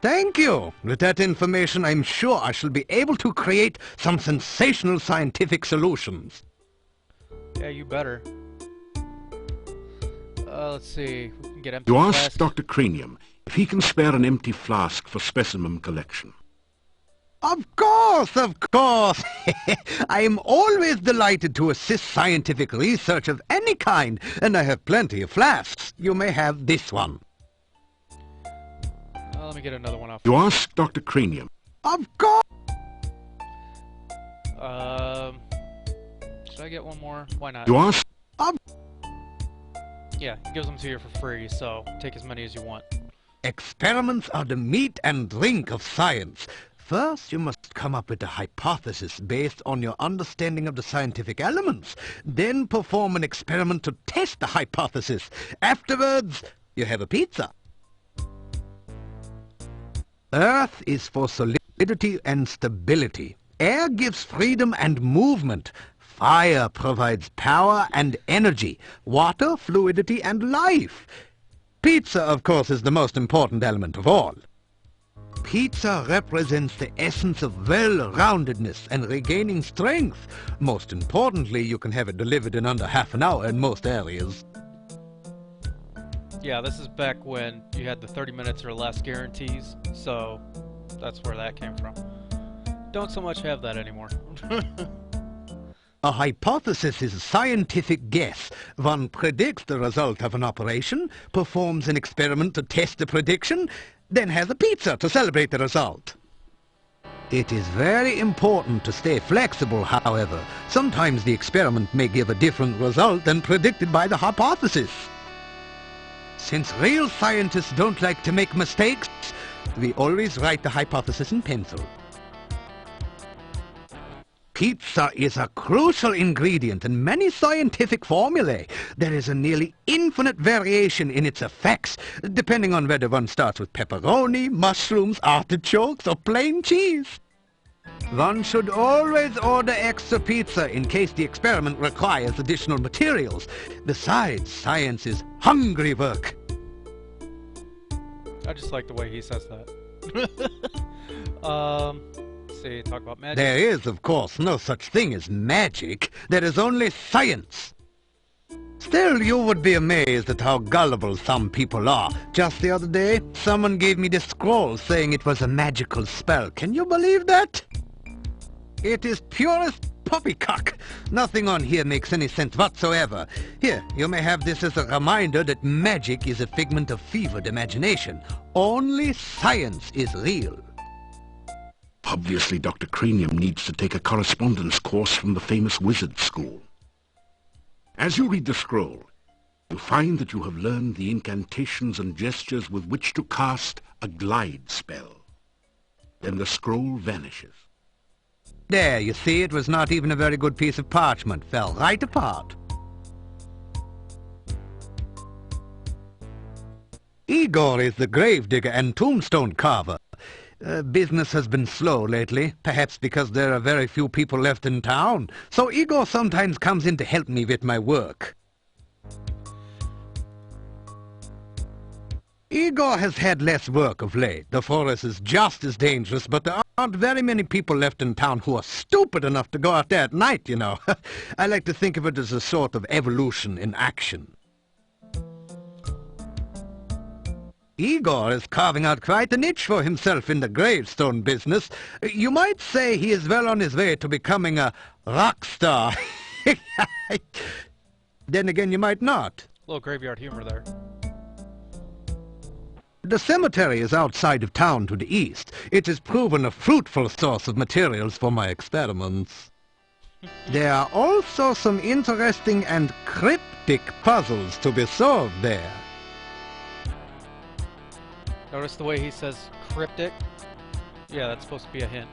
Thank you. With that information, I'm sure I shall be able to create some sensational scientific solutions. Yeah, you better. Let's see. We can get empty You ask flasks. Dr. Cranium if he can spare an empty flask for specimen collection. Of course, of course. I am always delighted to assist scientific research of any kind, and I have plenty of flasks. You may have this one. Let me get another one off. You ask Dr. Cranium. Of course. Should I get one more? Why not? You ask. Yeah, he gives them to you for free, so take as many as you want. Experiments are the meat and drink of science. First, you must come up with a hypothesis based on your understanding of the scientific elements. Then perform an experiment to test the hypothesis. Afterwards, you have a pizza. Earth is for solidity and stability. Air gives freedom and movement. Fire provides power and energy. Water, fluidity, and life. Pizza, of course, is the most important element of all. Pizza represents the essence of well-roundedness and regaining strength. Most importantly, you can have it delivered in under half an hour in most areas. Yeah, this is back when you had the 30 minutes or less guarantees, so that's where that came from. Don't so much have that anymore. A hypothesis is a scientific guess. One predicts the result of an operation, performs an experiment to test the prediction, then has a pizza to celebrate the result. It is very important to stay flexible, however. Sometimes the experiment may give a different result than predicted by the hypothesis. Since real scientists don't like to make mistakes, we always write the hypothesis in pencil. Pizza is a crucial ingredient in many scientific formulae. There is a nearly infinite variation in its effects, depending on whether one starts with pepperoni, mushrooms, artichokes, or plain cheese. One should always order extra pizza in case the experiment requires additional materials. Besides, science is hungry work. I just like the way he says that. See, talk about magic. There is, of course, no such thing as magic. There is only science. Still, you would be amazed at how gullible some people are. Just the other day, someone gave me this scroll saying it was a magical spell. Can you believe that? It is purest poppycock. Nothing on here makes any sense whatsoever. Here, you may have this as a reminder that magic is a figment of fevered imagination. Only science is real. Obviously, Dr. Cranium needs to take a correspondence course from the famous wizard school. As you read the scroll, you find that you have learned the incantations and gestures with which to cast a glide spell. Then the scroll vanishes. There, you see, it was not even a very good piece of parchment. Fell right apart. Igor is the gravedigger and tombstone carver. Business has been slow lately, perhaps because there are very few people left in town. So Igor sometimes comes in to help me with my work. Igor has had less work of late. The forest is just as dangerous, but there aren't very many people left in town who are stupid enough to go out there at night, you know. I like to think of it as a sort of evolution in action. Igor is carving out quite a niche for himself in the gravestone business. You might say he is well on his way to becoming a rock star. Then again, you might not. A little graveyard humor there. The cemetery is outside of town to the east. It has proven a fruitful source of materials for my experiments. There are also some interesting and cryptic puzzles to be solved there. Notice the way he says cryptic? Yeah, that's supposed to be a hint.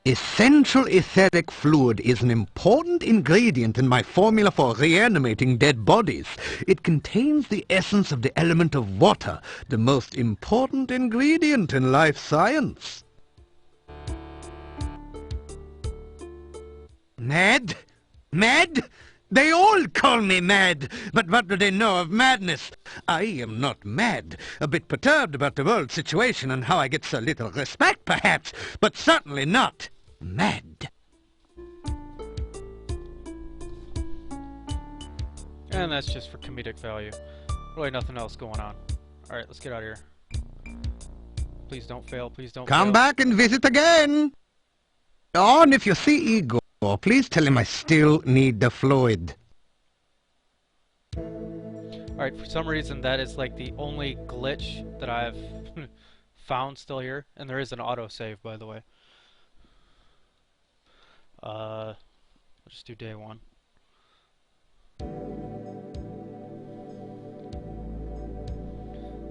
Essential etheric fluid is an important ingredient in my formula for reanimating dead bodies. It contains the essence of the element of water, the most important ingredient in life science. Mad? Mad? They all call me mad, but what do they know of madness? I am not mad. A bit perturbed about the world situation and how I get so little respect, perhaps, but certainly not mad. And that's just for comedic value. Really nothing else going on. Alright, let's get out of here. Please don't fail, please don't fail. Come back and visit again. Oh, and if you see Igor, please tell him I still need the fluid. Alright, for some reason that is like the only glitch that I've found still here. And there is an autosave, by the way. Let's just do day one.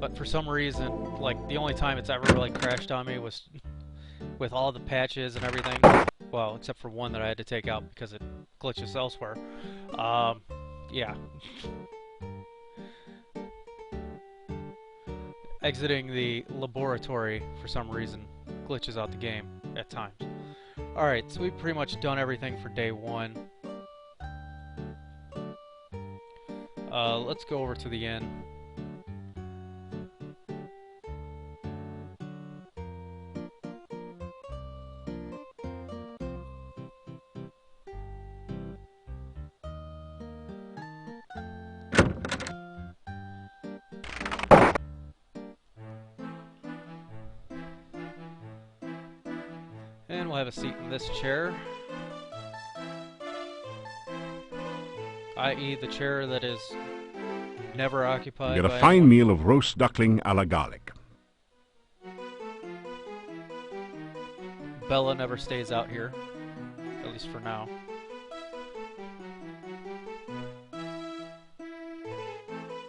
But for some reason, like, the only time it's ever really crashed on me was with all the patches and everything. Well, except for one that I had to take out because it glitches elsewhere. Yeah. Exiting the laboratory, for some reason, glitches out the game at times. Alright, so we've pretty much done everything for day one. Let's go over to the inn. And we'll have a seat in this chair, i.e. the chair that is never occupied. Get a by fine anyone. meal of roast duckling a la garlic. Bella never stays out here, at least for now.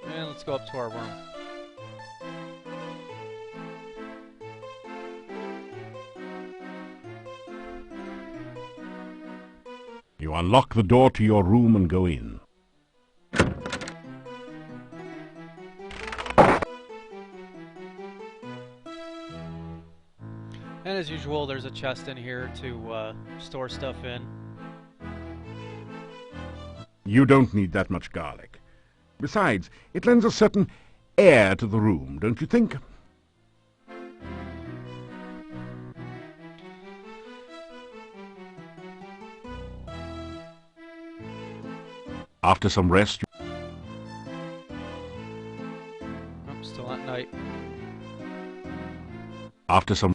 And let's go up to our room. You unlock the door to your room and go in. And as usual, there's a chest in here to store stuff in. You don't need that much garlic. Besides, it lends a certain air to the room, don't you think? After some rest, I'm still at night. after some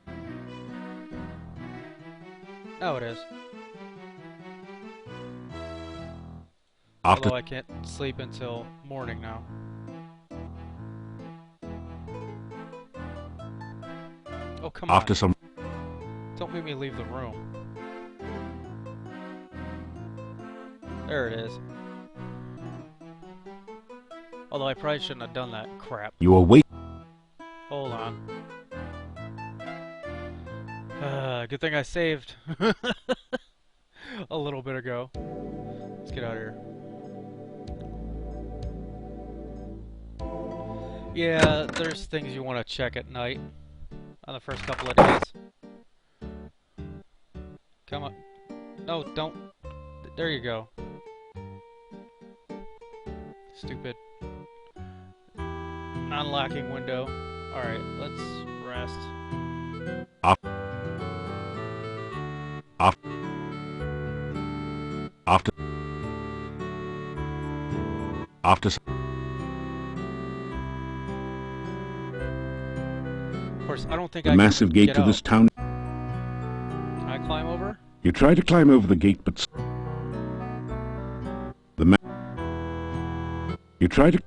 Oh, it is. after Although I can't sleep until morning now. Oh, come after on. some Don't make me leave the room. There it is. Although I probably shouldn't have done that crap. you awake. Hold on. Good thing I saved a little bit ago. Let's get out of here. Yeah, there's things you want to check at night on the first couple of days. Come on. No, don't. There you go. Stupid. Non-locking window. Alright, let's rest. After Of course, I don't think the I can massive gate get to out. this town, Can I climb over? you try to climb over the gate, but you try to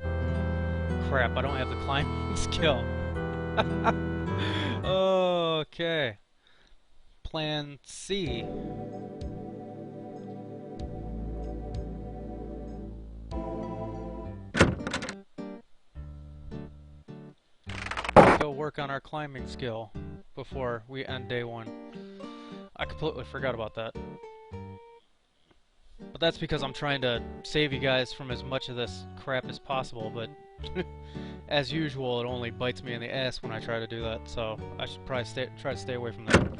Crap, I don't have the climbing skill. Okay. Plan C. Let's go work on our climbing skill before we end day one. I completely forgot about that. But that's because I'm trying to save you guys from as much of this crap as possible, but as usual, it only bites me in the ass when I try to do that, so I should probably try to stay away from that.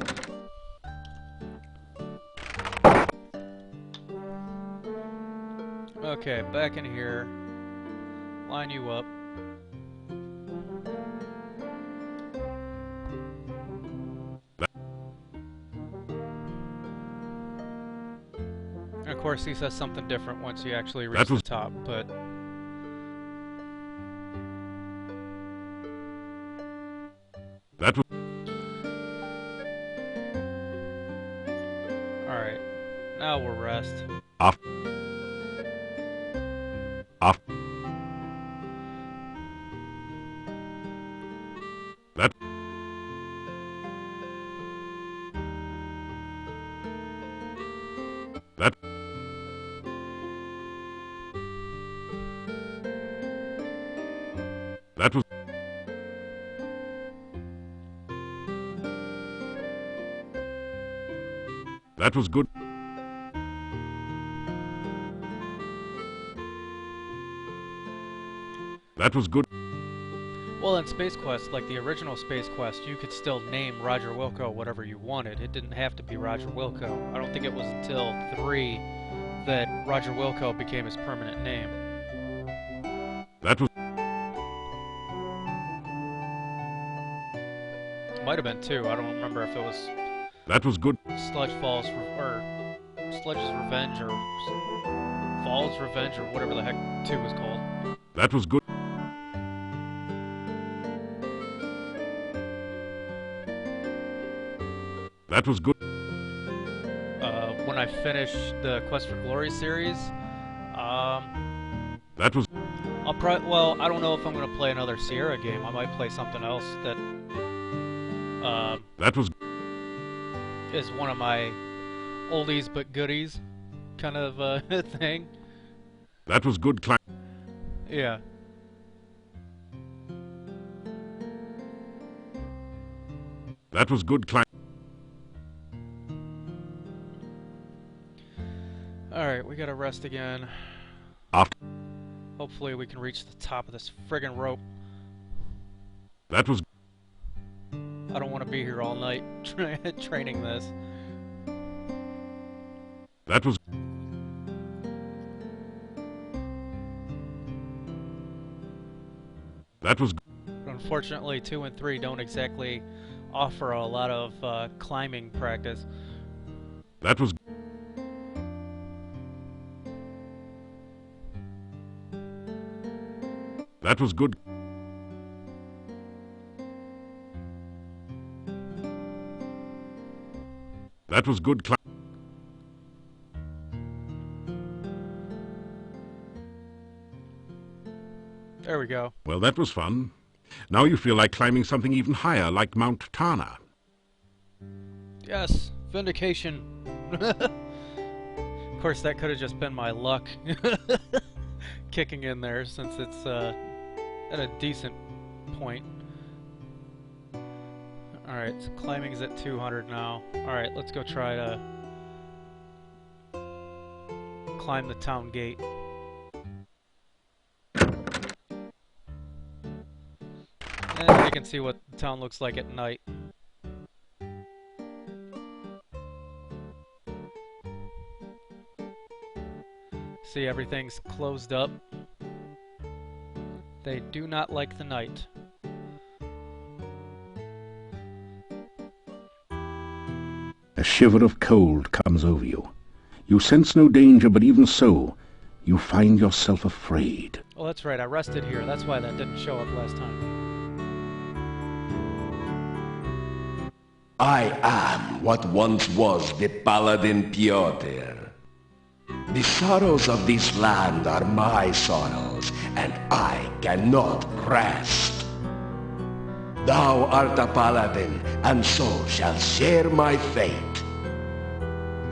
Okay, back in here. Line you up. And of course, he says something different once you actually reach the top, but that was alright. Now we'll rest. off. That was that was good. That was good. Well, in Space Quest, like the original Space Quest, you could still name Roger Wilco whatever you wanted. It didn't have to be Roger Wilco. I don't think it was until 3 that Roger Wilco became his permanent name. That was Might have been 2. I don't remember if it was that was good. Sludge Falls or Sludge's Revenge or Falls Revenge or whatever the heck 2 was called. That was good. That was good. When I finish the Quest for Glory series, That was I'll probably, well, I don't know if I'm going to play another Sierra game. I might play something else that, that was is one of my oldies but goodies kind of thing. That was good climb. Yeah. That was good climb. Alright, we gotta rest again. After. Hopefully we can reach the top of this friggin' rope. That was. I don't want to be here all night training this. That was. That was. Unfortunately, 2 and 3 don't exactly offer a lot of climbing practice. That was. That was good. That was good. There we go. Well, that was fun. Now you feel like climbing something even higher, like Mount Tana. Yes, vindication. Of course, that could have just been my luck kicking in there, since it's at a decent point. Alright, so climbing's at 200 now. Alright, let's go try to climb the town gate. And you can see what the town looks like at night. See, everything's closed up. They do not like the night. A shiver of cold comes over you. You sense no danger, but even so, you find yourself afraid. Oh, that's right, I rested here. That's why that didn't show up last time. I am what once was the Paladin Piotr. The sorrows of this land are my sorrows, and I cannot rest. Thou art a paladin, and so shall share my fate.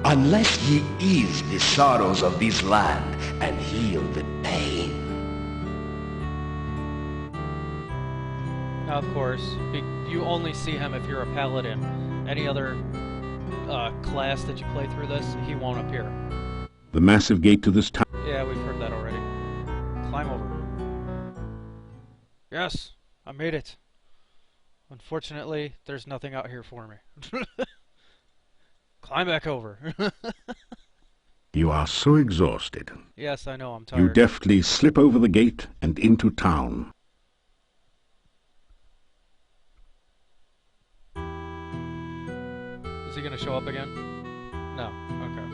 Unless ye ease the sorrows of this land and heal the pain. Now, of course, you only see him if you're a paladin. Any other class that you play through this, he won't appear. The massive gate to this town. Yeah, we've heard that already. Climb over. Yes, I made it. Unfortunately, there's nothing out here for me. Climb back over. You are so exhausted. Yes, I know, I'm tired. You deftly slip over the gate and into town. Is he gonna show up again? No. Okay.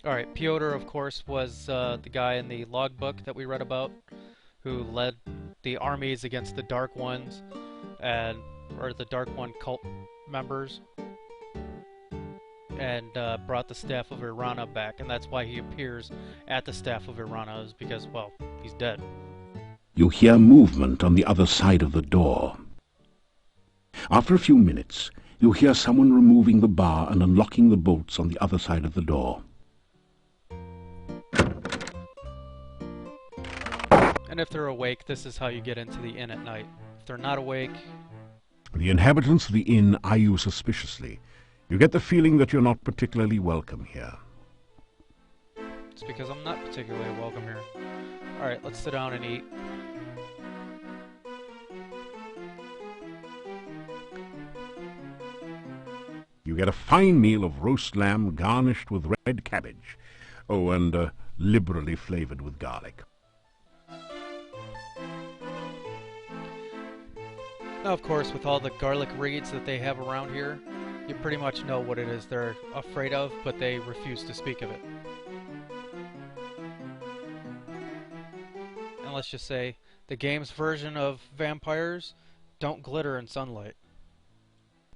Alright, Piotr, of course, was the guy in the logbook that we read about, who led the armies against the Dark Ones, or the Dark One cult members, and brought the Staff of Irana back, and that's why he appears at the Staff of Irana, is because, well, he's dead. You hear movement on the other side of the door. After a few minutes, you hear someone removing the bar and unlocking the bolts on the other side of the door. And if they're awake, this is how you get into the inn at night. If they're not awake... The inhabitants of the inn eye you suspiciously. You get the feeling that you're not particularly welcome here. It's because I'm not particularly welcome here. Alright, let's sit down and eat. You get a fine meal of roast lamb garnished with red cabbage. Oh, and liberally flavored with garlic. Now, of course, with all the garlic reeds that they have around here, you pretty much know what it is they're afraid of, but they refuse to speak of it. And let's just say, the game's version of vampires don't glitter in sunlight.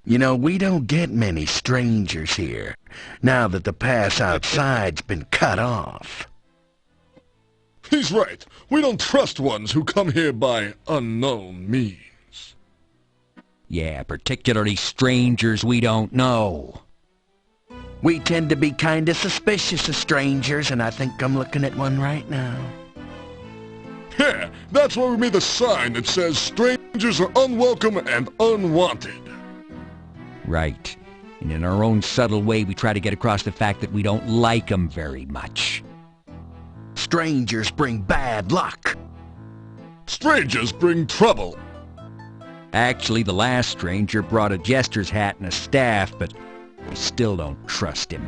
You know, we don't get many strangers here, now that the pass outside's been cut off. He's right. We don't trust ones who come here by unknown means. Yeah, particularly strangers we don't know. We tend to be kinda suspicious of strangers, and I think I'm looking at one right now. Yeah, that's why we made the sign that says strangers are unwelcome and unwanted. Right. And in our own subtle way, we try to get across the fact that we don't like 'em very much. Strangers bring bad luck. Strangers bring trouble. Actually, the last stranger brought a jester's hat and a staff, but we still don't trust him.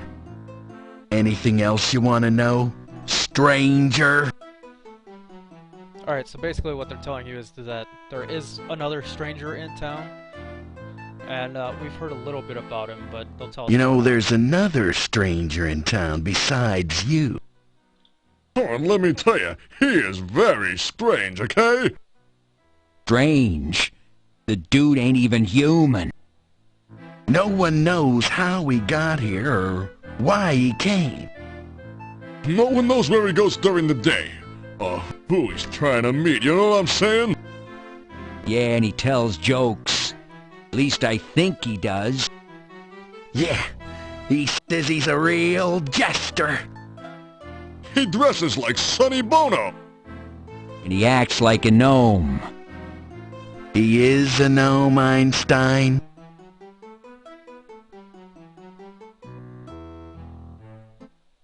Anything else you want to know, stranger? Alright, so basically what they're telling you is that there is another stranger in town. And we've heard a little bit about him, but they'll tell us. You know, there's another stranger in town besides you. Oh, and let me tell you, he is very strange, okay? Strange? The dude ain't even human. No one knows how he got here or why he came. No one knows where he goes during the day, or who he's trying to meet, you know what I'm saying? Yeah, and he tells jokes. At least I think he does. Yeah, he says he's a real jester. He dresses like Sonny Bono. And he acts like a gnome. He is a gnome, Einstein.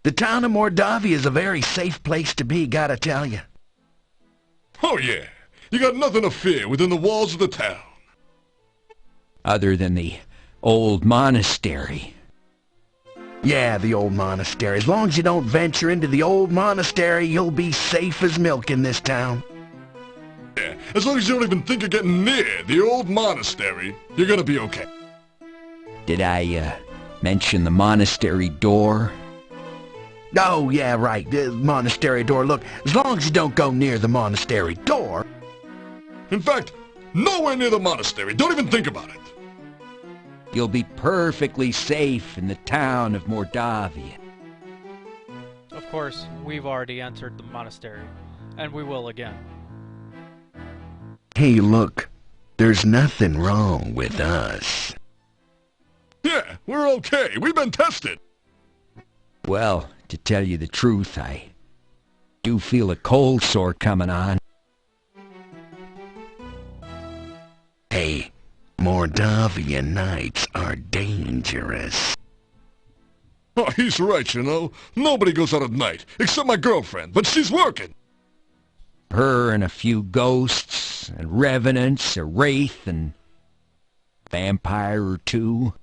The town of Mordavia is a very safe place to be, gotta tell you. Oh yeah, you got nothing to fear within the walls of the town. Other than the old monastery. Yeah, the old monastery. As long as you don't venture into the old monastery, you'll be safe as milk in this town. Yeah, as long as you don't even think of getting near the old monastery, you're gonna be okay. Did I, mention the monastery door? Oh, yeah, right. The monastery door. Look, as long as you don't go near the monastery door. In fact, nowhere near the monastery. Don't even think about it. You'll be perfectly safe in the town of Mordavia. Of course, we've already entered the monastery, and we will again. Hey, look. There's nothing wrong with us. Yeah, we're okay. We've been tested. Well, to tell you the truth, I do feel a cold sore coming on. Hey, Mordavian nights are dangerous. Oh, he's right, you know. Nobody goes out at night, except my girlfriend, but she's working. Her and a few ghosts, and revenants, a wraith, and vampire or two.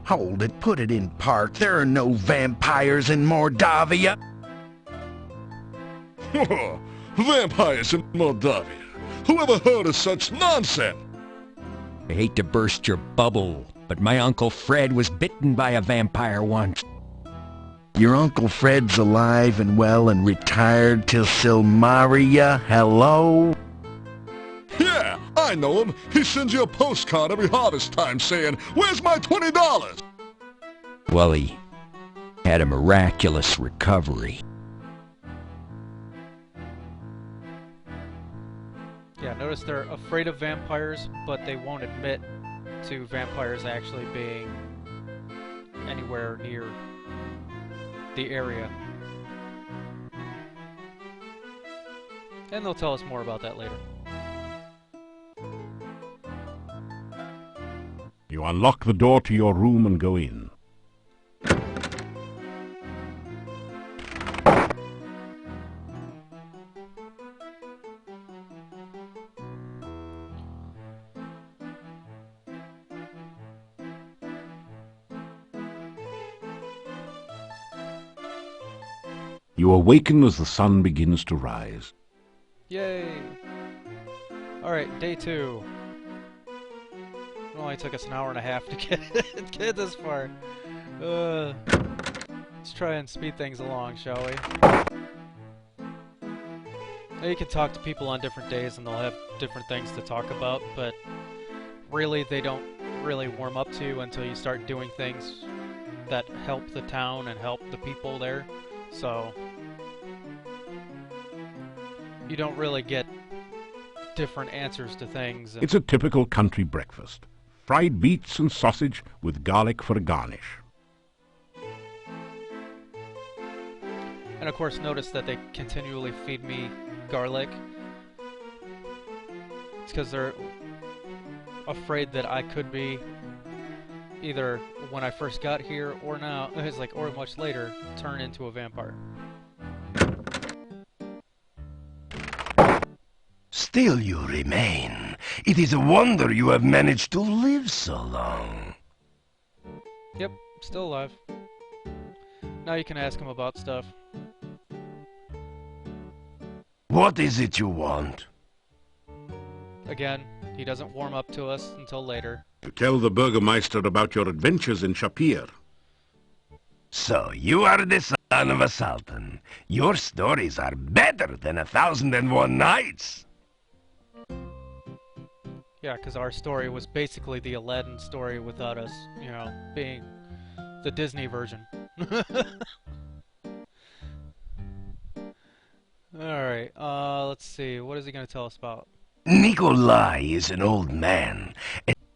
Hold it, put it in park. There are no vampires in Mordavia. Vampires in Moldavia. Who ever heard of such nonsense? I hate to burst your bubble, but my Uncle Fred was bitten by a vampire once. Your Uncle Fred's alive and well and retired till Silmaria. Hello? Yeah, I know him. He sends you a postcard every harvest time saying, "Where's my $20?" Well, he had a miraculous recovery. Yeah, notice they're afraid of vampires, but they won't admit to vampires actually being anywhere near the area. And they'll tell us more about that later. You unlock the door to your room and go in. You awaken as the sun begins to rise. Yay! Alright, day 2. It only took us an hour and a half to get this far. Let's try and speed things along, shall we? Now you can talk to people on different days and they'll have different things to talk about, but really they don't really warm up to you until you start doing things that help the town and help the people there. So you don't really get different answers to things. It's a typical country breakfast. Fried beets and sausage with garlic for a garnish. And of course, notice that they continually feed me garlic. It's because they're afraid that I could be, either when I first got here or now, it's like, or much later, turn into a vampire. Still you remain. It is a wonder you have managed to live so long. Yep, still alive. Now you can ask him about stuff. What is it you want? Again, he doesn't warm up to us until later. To tell the Burgermeister about your adventures in Shapir. So, you are the son of a sultan. Your stories are better than 1001 Nights. Yeah, because our story was basically the Aladdin story without us, you know, being the Disney version. Alright, let's see. What is he going to tell us about? Nikolai is an old man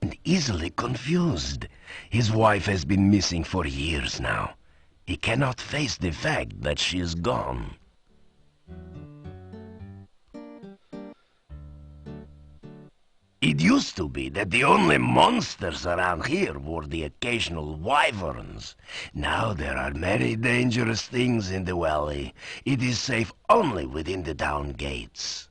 and easily confused. His wife has been missing for years now. He cannot face the fact that she is gone. It used to be that the only monsters around here were the occasional wyverns. Now there are many dangerous things in the valley. It is safe only within the town gates.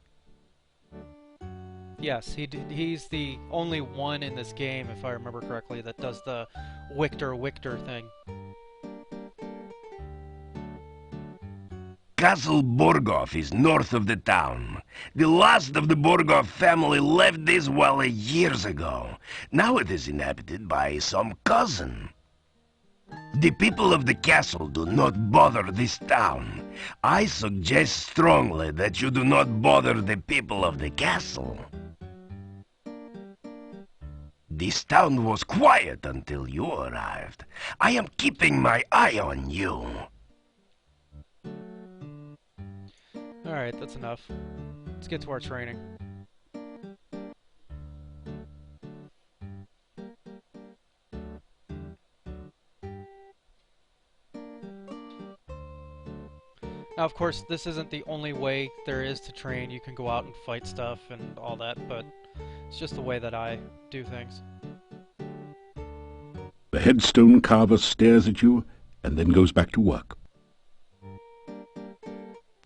Yes, he's the only one in this game, if I remember correctly, that does the Wictor thing. Castle Borgov is north of the town. The last of the Borgov family left this valley years ago. Now it is inhabited by some cousin. The people of the castle do not bother this town. I suggest strongly that you do not bother the people of the castle. This town was quiet until you arrived. I am keeping my eye on you. Alright, that's enough. Let's get to our training. Now, of course, this isn't the only way there is to train. You can go out and fight stuff and all that, but it's just the way that I do things. The headstone carver stares at you and then goes back to work.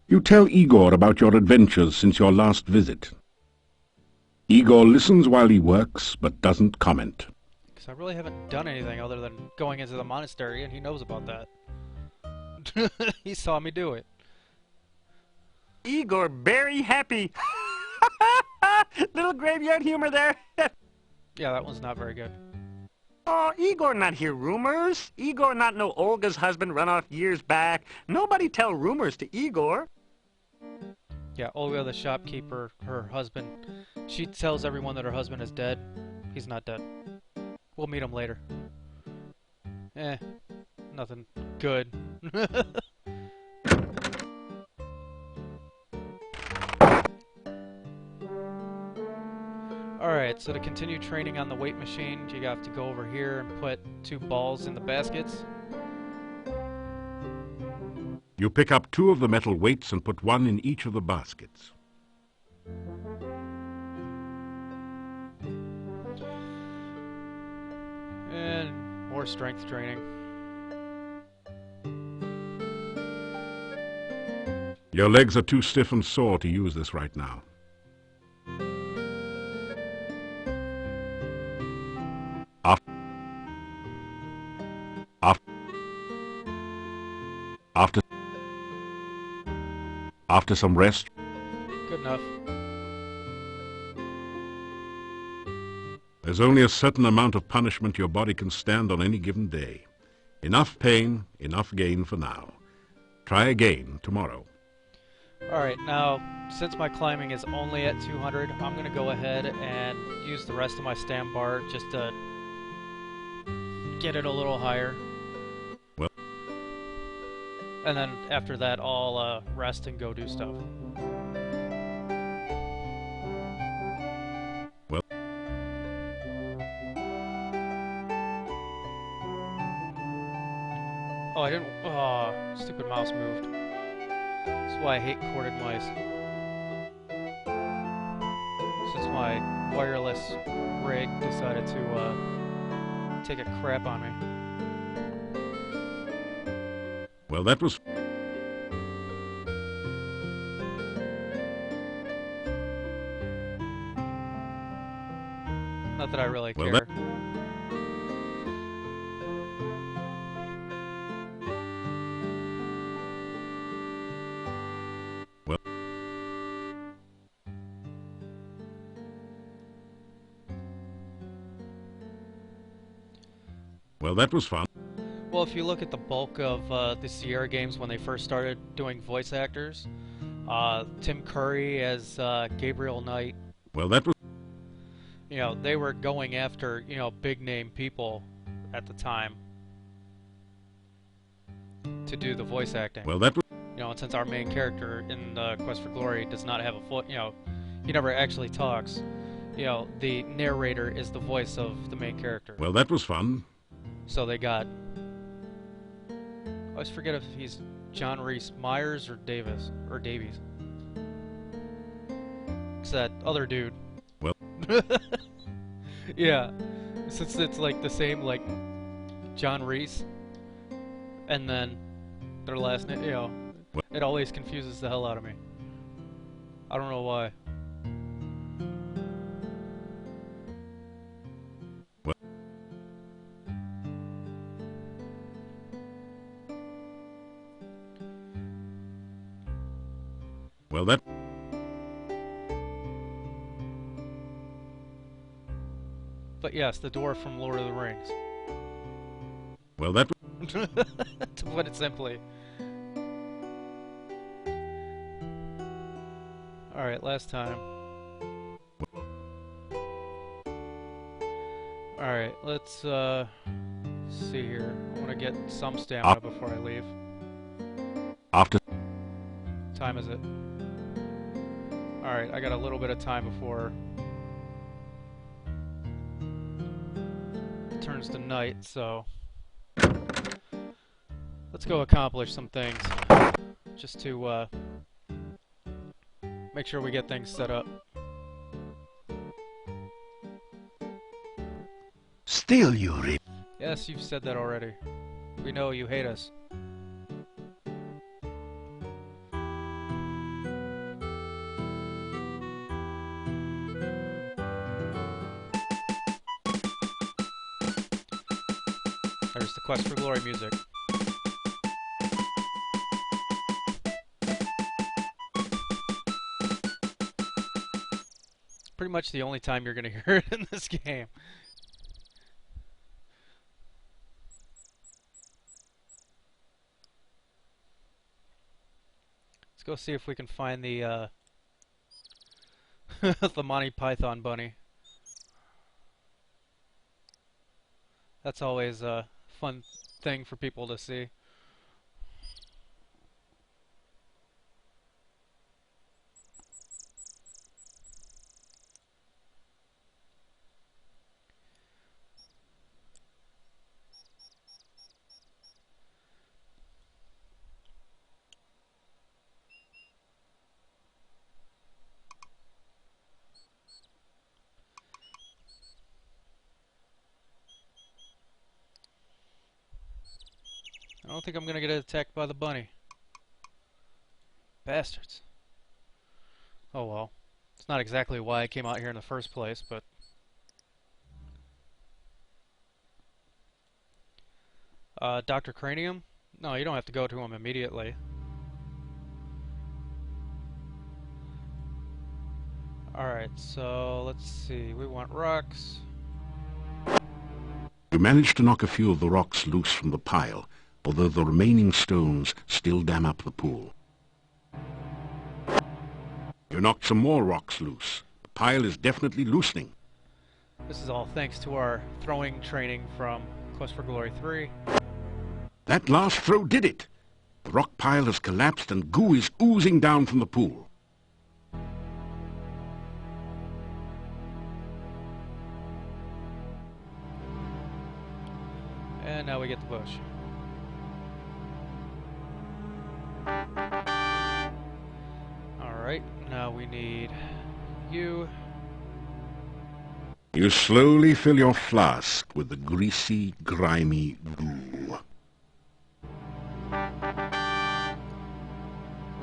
You tell Igor about your adventures since your last visit. Igor listens while he works, but doesn't comment. Because I really haven't done anything other than going into the monastery, and he knows about that. He saw me do it. Igor, very happy. Little graveyard humor there. Yeah, that one's not very good. Oh, Igor not hear rumors. Igor not know Olga's husband run off years back. Nobody tell rumors to Igor. Yeah, Olga, the shopkeeper, her husband, she tells everyone that her husband is dead. He's not dead. We'll meet him later. Nothing good. Alright, so to continue training on the weight machine, you have to go over here and put 2 balls in the baskets. You pick up 2 of the metal weights and put 1 in each of the baskets. And more strength training. Your legs are too stiff and sore to use this right now. After some rest, Good enough. there's only a certain amount of punishment your body can stand on any given day. Enough pain, enough gain for now. Try again tomorrow. Alright, now, since my climbing is only at 200, I'm going to go ahead and use the rest of my stam bar just to get it a little higher. Well, and then after that, I'll rest and go do stuff. Oh, stupid mouse moved. That's why I hate corded mice. Since my wireless rig decided to take a crap on me. Well, that was... Not that I really Well, care. Well, that was fun. Well, if you look at the bulk of the Sierra games when they first started doing voice actors, Tim Curry as Gabriel Knight, Well, that was... you know, they were going after, you know, big name people at the time to do the voice acting. Well, that was... You know, and since our main character in Quest for Glory does not have a you know, he never actually talks, you know, the narrator is the voice of the main character. Well, that was fun. So they got... I always forget if he's John Rhys Myers or Davies. It's that other dude. Well... Yeah. Since it's like the same, like, John Rhys, and then their last name, you know, Well... it always confuses the hell out of me. I don't know why. Well, that... But yes, the door from Lord of the Rings. Well, that... To put it simply. Alright, last time. Alright, let's see here. I want to get some stamina before I leave. After... What time is it? Alright, I got a little bit of time before it turns to night, so let's go accomplish some things just to make sure we get things set up. Still you re... Yes, you've said that already. We know you hate us. There's the Quest for Glory music. Pretty much the only time you're going to hear it in this game. Let's go see if we can find the the Monty Python bunny. That's always a fun thing for people to see. I don't think I'm gonna get attacked by the bunny. Bastards. Oh well. It's not exactly why I came out here in the first place, but... Dr. Cranium? No, you don't have to go to him immediately. Alright, so let's see. We want rocks. You managed to knock a few of the rocks loose from the pile, although the remaining stones still dam up the pool. You knocked some more rocks loose. The pile is definitely loosening. This is all thanks to our throwing training from Quest for Glory 3. That last throw did it. The rock pile has collapsed and goo is oozing down from the pool. And now we get the bush. now we need you. You slowly fill your flask with the greasy, grimy goo. We're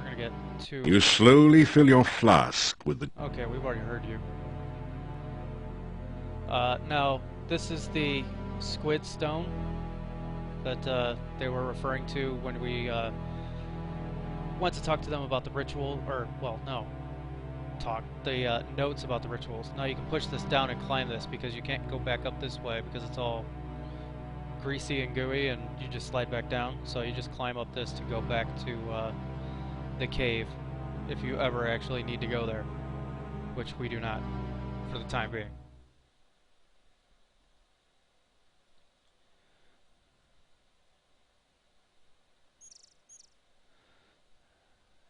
gonna get 2. You slowly fill your flask with the... Okay, we've already heard you. Now, this is the squid stone that they were referring to when we went to talk to them about the ritual, or, well, no, the notes about the rituals. Now you can push this down and climb this because you can't go back up this way because it's all greasy and gooey and you just slide back down. So you just climb up this to go back to the cave if you ever actually need to go there, which we do not for the time being.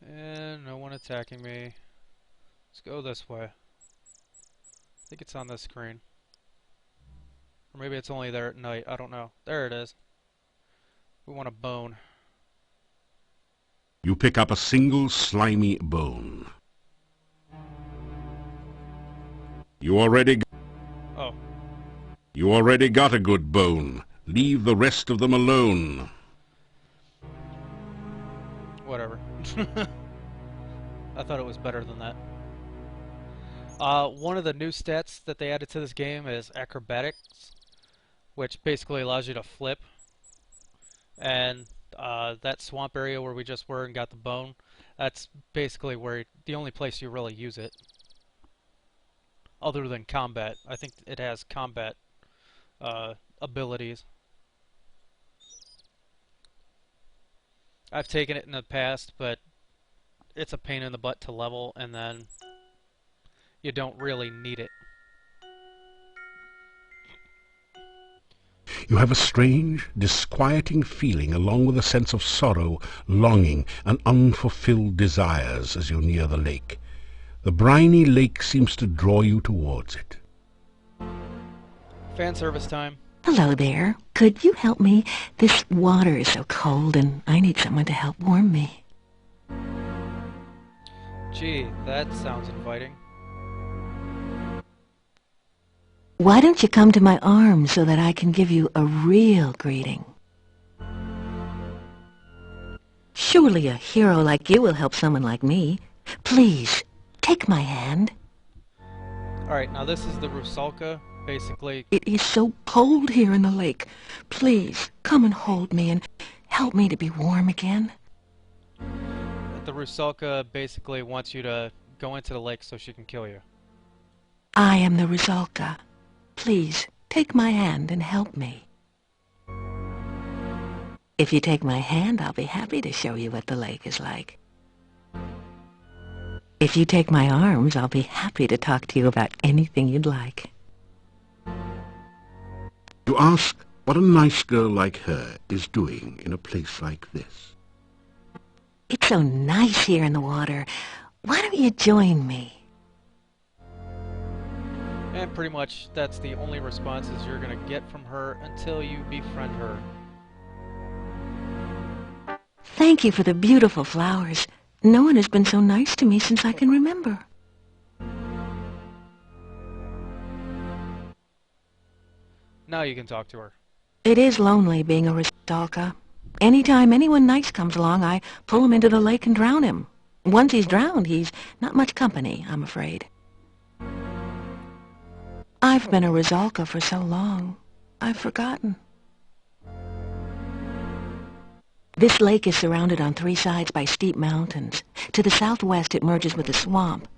And no one attacking me. Let's go this way. I think it's on this screen. Or maybe it's only there at night. I don't know. There it is. We want a bone. You pick up a single slimy bone. You already got a good bone. Leave the rest of them alone. Whatever. I thought it was better than that. One of the new stats that they added to this game is acrobatics, which basically allows you to flip. And that swamp area where we just were and got the bone, that's basically where the only place you really use it. Other than combat. I think it has combat abilities. I've taken it in the past, but it's a pain in the butt to level, and then you don't really need it. You have a strange, disquieting feeling along with a sense of sorrow, longing, and unfulfilled desires as you near the lake. The briny lake seems to draw you towards it. Fan service time. Hello there. Could you help me? This water is so cold and I need someone to help warm me. Gee, that sounds inviting. Why don't you come to my arms so that I can give you a real greeting? Surely a hero like you will help someone like me. Please, take my hand. Alright, now this is the Rusalka, basically. It is so cold here in the lake. Please, come and hold me and help me to be warm again. The Rusalka basically wants you to go into the lake so she can kill you. I am the Rusalka. Please, take my hand and help me. If you take my hand, I'll be happy to show you what the lake is like. If you take my arms, I'll be happy to talk to you about anything you'd like. You ask what a nice girl like her is doing in a place like this. It's so nice here in the water. Why don't you join me? And pretty much that's the only responses you're going to get from her until you befriend her. Thank you for the beautiful flowers. No one has been so nice to me since I can remember. Now you can talk to her. It is lonely being a Rusalka. Anytime anyone nice comes along, I pull him into the lake and drown him. Once he's drowned, he's not much company, I'm afraid. I've been a Rusalka for so long, I've forgotten. This lake is surrounded on 3 sides by steep mountains. To the southwest it merges with a swamp.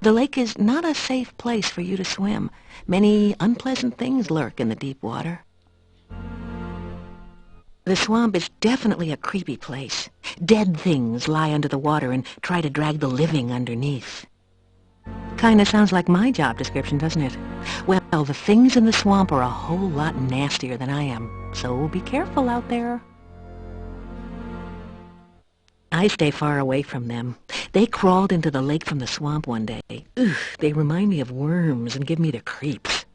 The lake is not a safe place for you to swim. Many unpleasant things lurk in the deep water. The swamp is definitely a creepy place. Dead things lie under the water and try to drag the living underneath. Kinda sounds like my job description, doesn't it? Well, the things in the swamp are a whole lot nastier than I am, so be careful out there. I stay far away from them. They crawled into the lake from the swamp one day. Ugh, they remind me of worms and give me the creeps.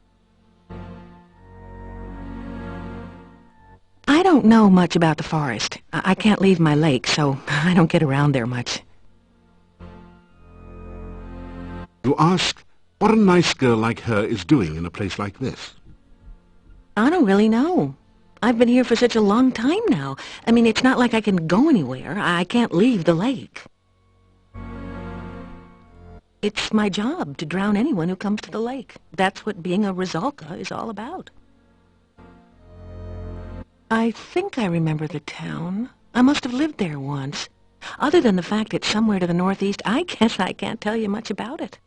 I don't know much about the forest. I can't leave my lake, so I don't get around there much. You ask what a nice girl like her is doing in a place like this. I don't really know. I've been here for such a long time now. I mean, it's not like I can go anywhere. I can't leave the lake. It's my job to drown anyone who comes to the lake. That's what being a Rizalka is all about. I think I remember the town. I must have lived there once. Other than the fact it's somewhere to the northeast, I guess I can't tell you much about it.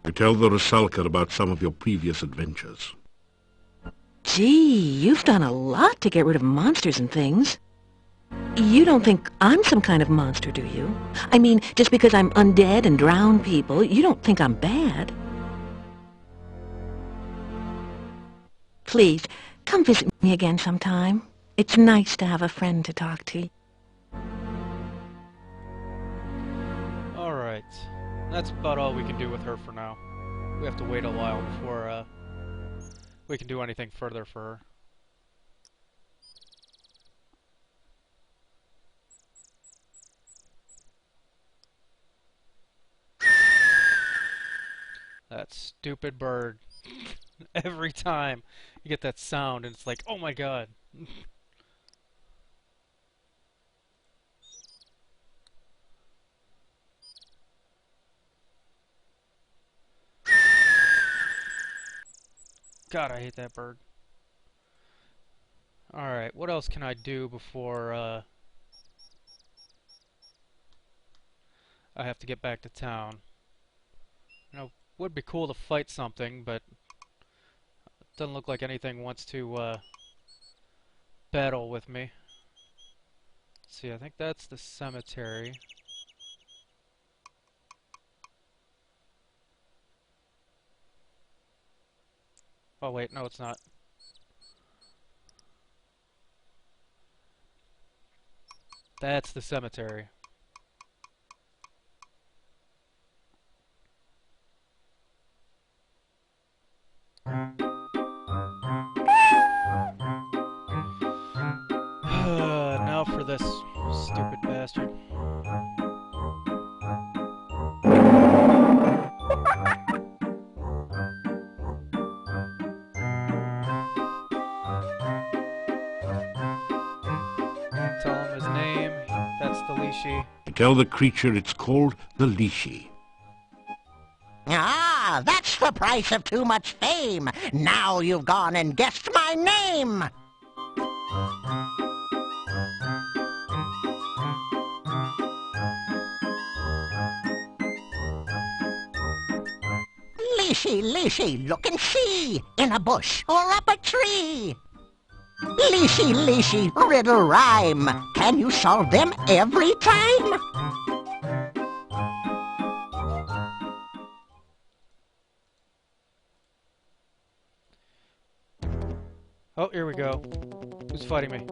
You tell the Rusalka about some of your previous adventures. Gee, you've done a lot to get rid of monsters and things. You don't think I'm some kind of monster, do you? I mean, just because I'm undead and drown people, you don't think I'm bad? Please, come visit me again sometime. It's nice to have a friend to talk to. Alright. That's about all we can do with her for now. We have to wait a while before we can do anything further for her. That stupid bird. Every time you get that sound and it's like, oh my god. God, I hate that bird. Alright, what else can I do before I have to get back to town? You know, would be cool to fight something, but it doesn't look like anything wants to battle with me. Let's see, I think that's the cemetery. Oh wait, no it's not. That's the cemetery. Now for this stupid bastard. Tell him his name. That's the Lishi. You tell the creature it's called the Lishi. Ah, that's the price of too much fame. Now you've gone and guessed my name. Lishi, Lishi, look and see, in a bush or up a tree. Lishi, Lishi, riddle rhyme. Can you solve them every time? Oh, here we go. Who's fighting me?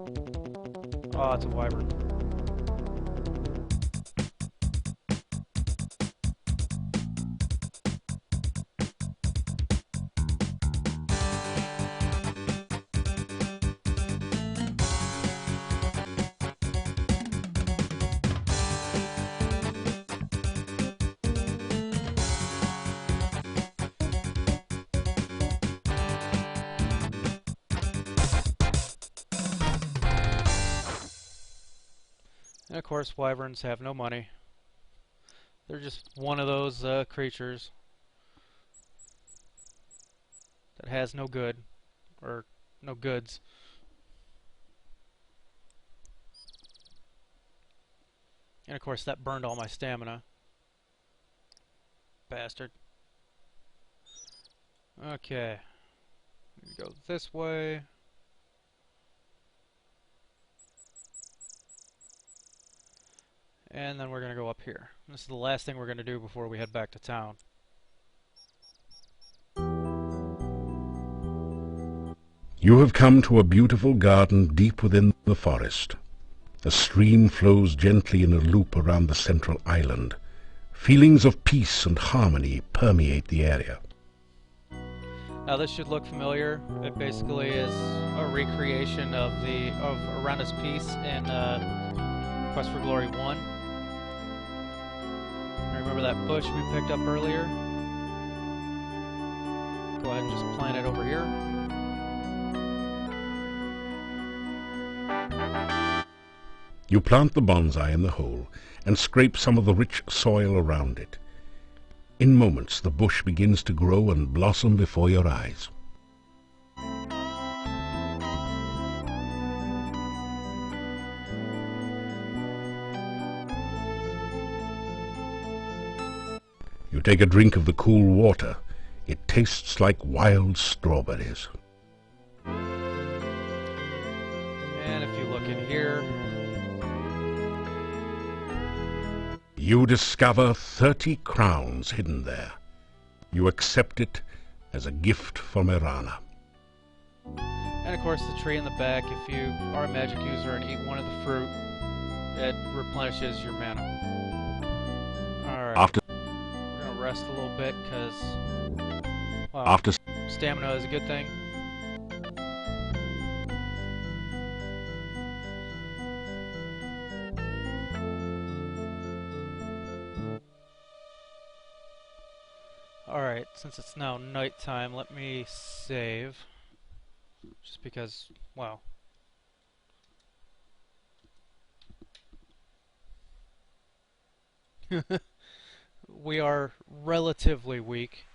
Oh, it's a wyvern. And of course, wyverns have no money. They're just one of those creatures that has no good, or no goods. And of course, that burned all my stamina. Bastard. Okay. Go this way. And then we're going to go up here. This is the last thing we're going to do before we head back to town. You have come to a beautiful garden deep within the forest. A stream flows gently in a loop around the central island. Feelings of peace and harmony permeate the area. Now this should look familiar. It basically is a recreation of Aranda's Peace in Quest for Glory 1. Remember that bush we picked up earlier? Go ahead and just plant it over here. You plant the bonsai in the hole and scrape some of the rich soil around it. In moments, the bush begins to grow and blossom before your eyes. You take a drink of the cool water. It tastes like wild strawberries. And if you look in here... You discover 30 crowns hidden there. You accept it as a gift from Irana. And of course the tree in the back, if you are a magic user and eat one of the fruit, it replenishes your mana. Alright. After We're gonna rest a little bit, because... well, After stamina is a good thing. Alright, since it's now nighttime, let me save. Just because, well... we are relatively weak.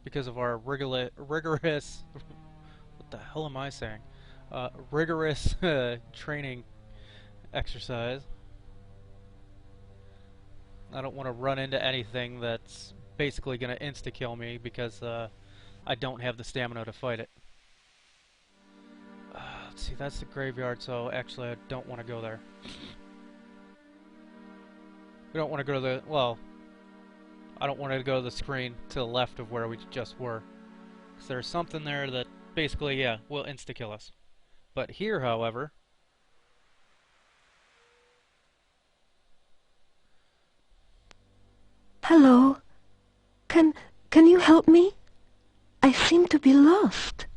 Because of our rigorous... what the hell am I saying? Rigorous training exercise. I don't want to run into anything that's basically going to insta-kill me because I don't have the stamina to fight it. Let's see, that's the graveyard, so actually I don't want to go there. We don't want to go to the... well, I don't want to go to the screen to the left of where we just were. Because there's something there that basically, yeah, will insta-kill us. But here, however... Hello? Can you help me? I seem to be lost.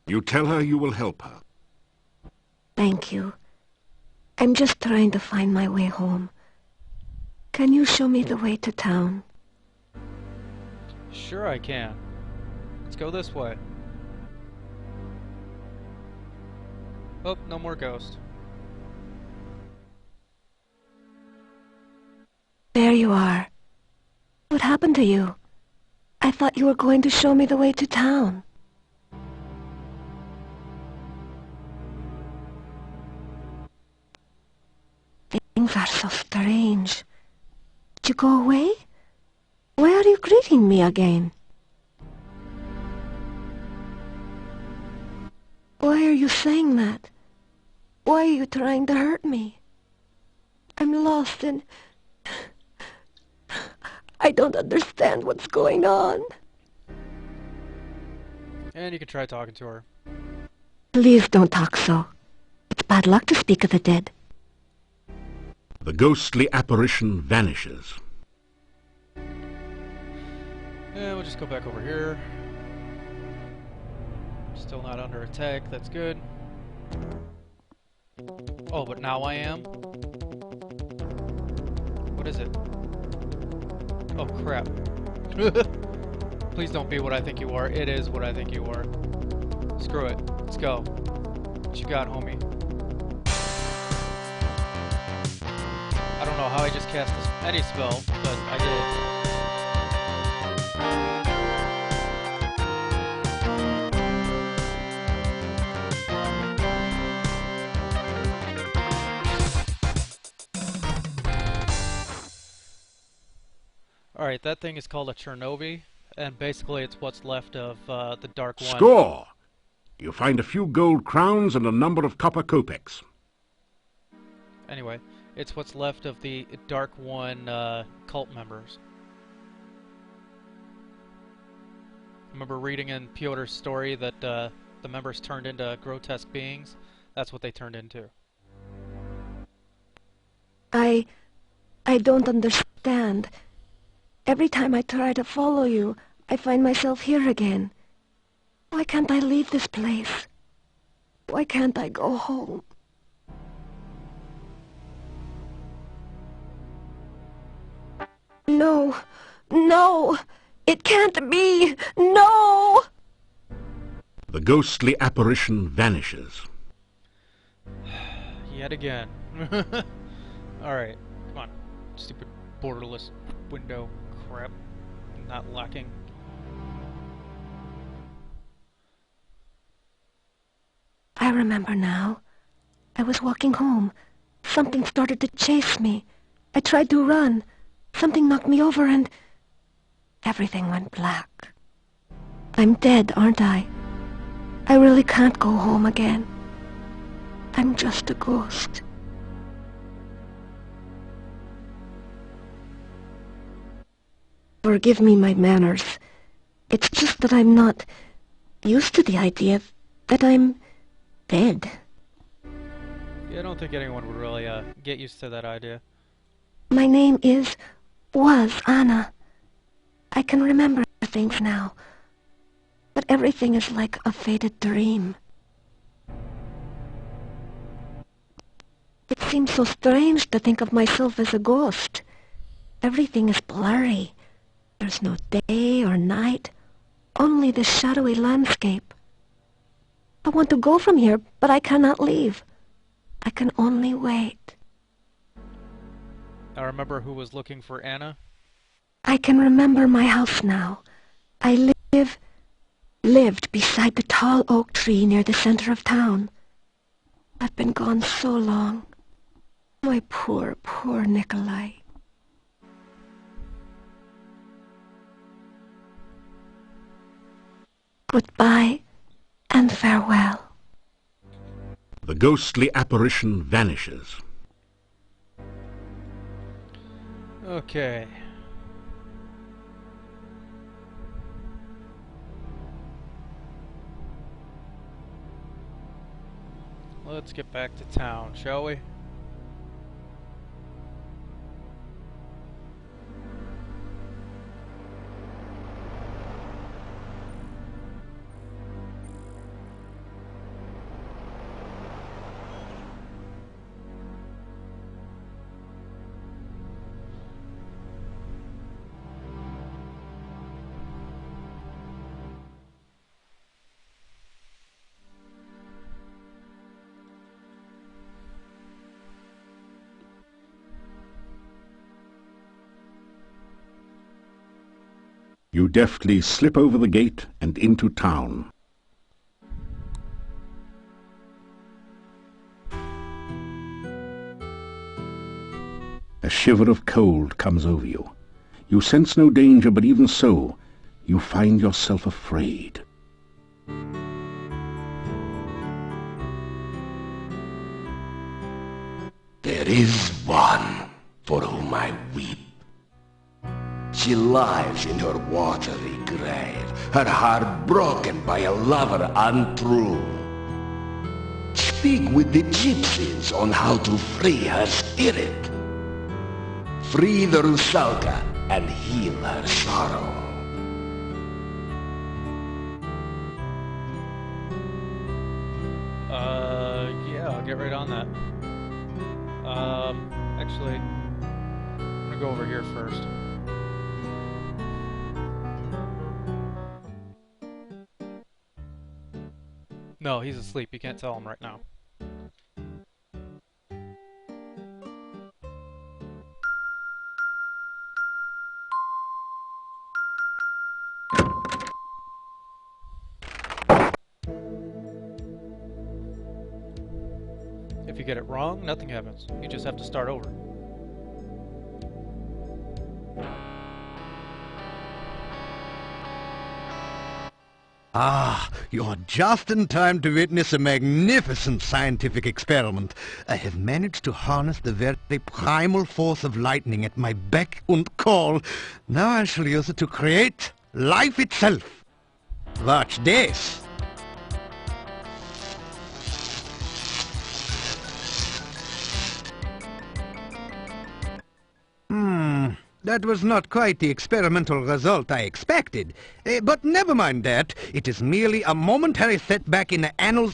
you tell her you will help her. Thank you. I'm just trying to find my way home. Can you show me the way to town? Sure I can. Let's go this way. Oh, no more ghost. There you are. What happened to you? I thought you were going to show me the way to town. Things are so strange. Did you go away? Why are you greeting me again? Why are you saying that? Why are you trying to hurt me? I'm lost and... I don't understand what's going on. And you can try talking to her. Please don't talk so. It's bad luck to speak of the dead. The ghostly apparition vanishes. Yeah, we'll just go back over here. Still not under attack, that's good. Oh, but now I am? What is it? Oh, crap. Please don't be what I think you are. It is what I think you are. Screw it. Let's go. What you got, homie? I don't know how I just cast any spell, but I did. Alright, that thing is called a Chernobyl, and basically it's what's left of the Dark One. Score! You find a few gold crowns and a number of copper kopecks. Anyway, it's what's left of the Dark One cult members. Remember reading in Piotr's story that the members turned into grotesque beings? That's what they turned into. I don't understand. Every time I try to follow you, I find myself here again. Why can't I leave this place? Why can't I go home? No, no, it can't be, no! The ghostly apparition vanishes. Yet again. Alright, come on. Stupid borderless window crap. Not locking. I remember now. I was walking home. Something started to chase me. I tried to run. Something knocked me over and everything went black. I'm dead, aren't I? I really can't go home again. I'm just a ghost. Forgive me my manners. It's just that I'm not used to the idea that I'm dead. Yeah, I don't think anyone would really get used to that idea. My name was Anna. I can remember things now, but everything is like a faded dream. It seems so strange to think of myself as a ghost. Everything is blurry. There's no day or night, only the shadowy landscape. I want to go from here, but I cannot leave. I can only wait. I remember who was looking for Anna. I can remember my house now. I lived beside the tall oak tree near the center of town. I've been gone so long. My poor, poor Nikolai. Goodbye and farewell. The ghostly apparition vanishes. Okay. Let's get back to town, shall we? You deftly slip over the gate and into town. A shiver of cold comes over you. You sense no danger, but even so, you find yourself afraid. There is one for whom I weep. She lies in her watery grave, her heart broken by a lover untrue. Speak with the gypsies on how to free her spirit. Free the Rusalka and heal her sorrow. Yeah, I'll get right on that. Actually, I'm gonna go over here first. No, he's asleep. You can't tell him right now. If you get it wrong, nothing happens. You just have to start over. Ah, you're just in time to witness a magnificent scientific experiment. I have managed to harness the very primal force of lightning at my beck and call. Now I shall use it to create life itself. Watch this. That was not quite the experimental result I expected. But never mind that. It is merely a momentary setback in the annals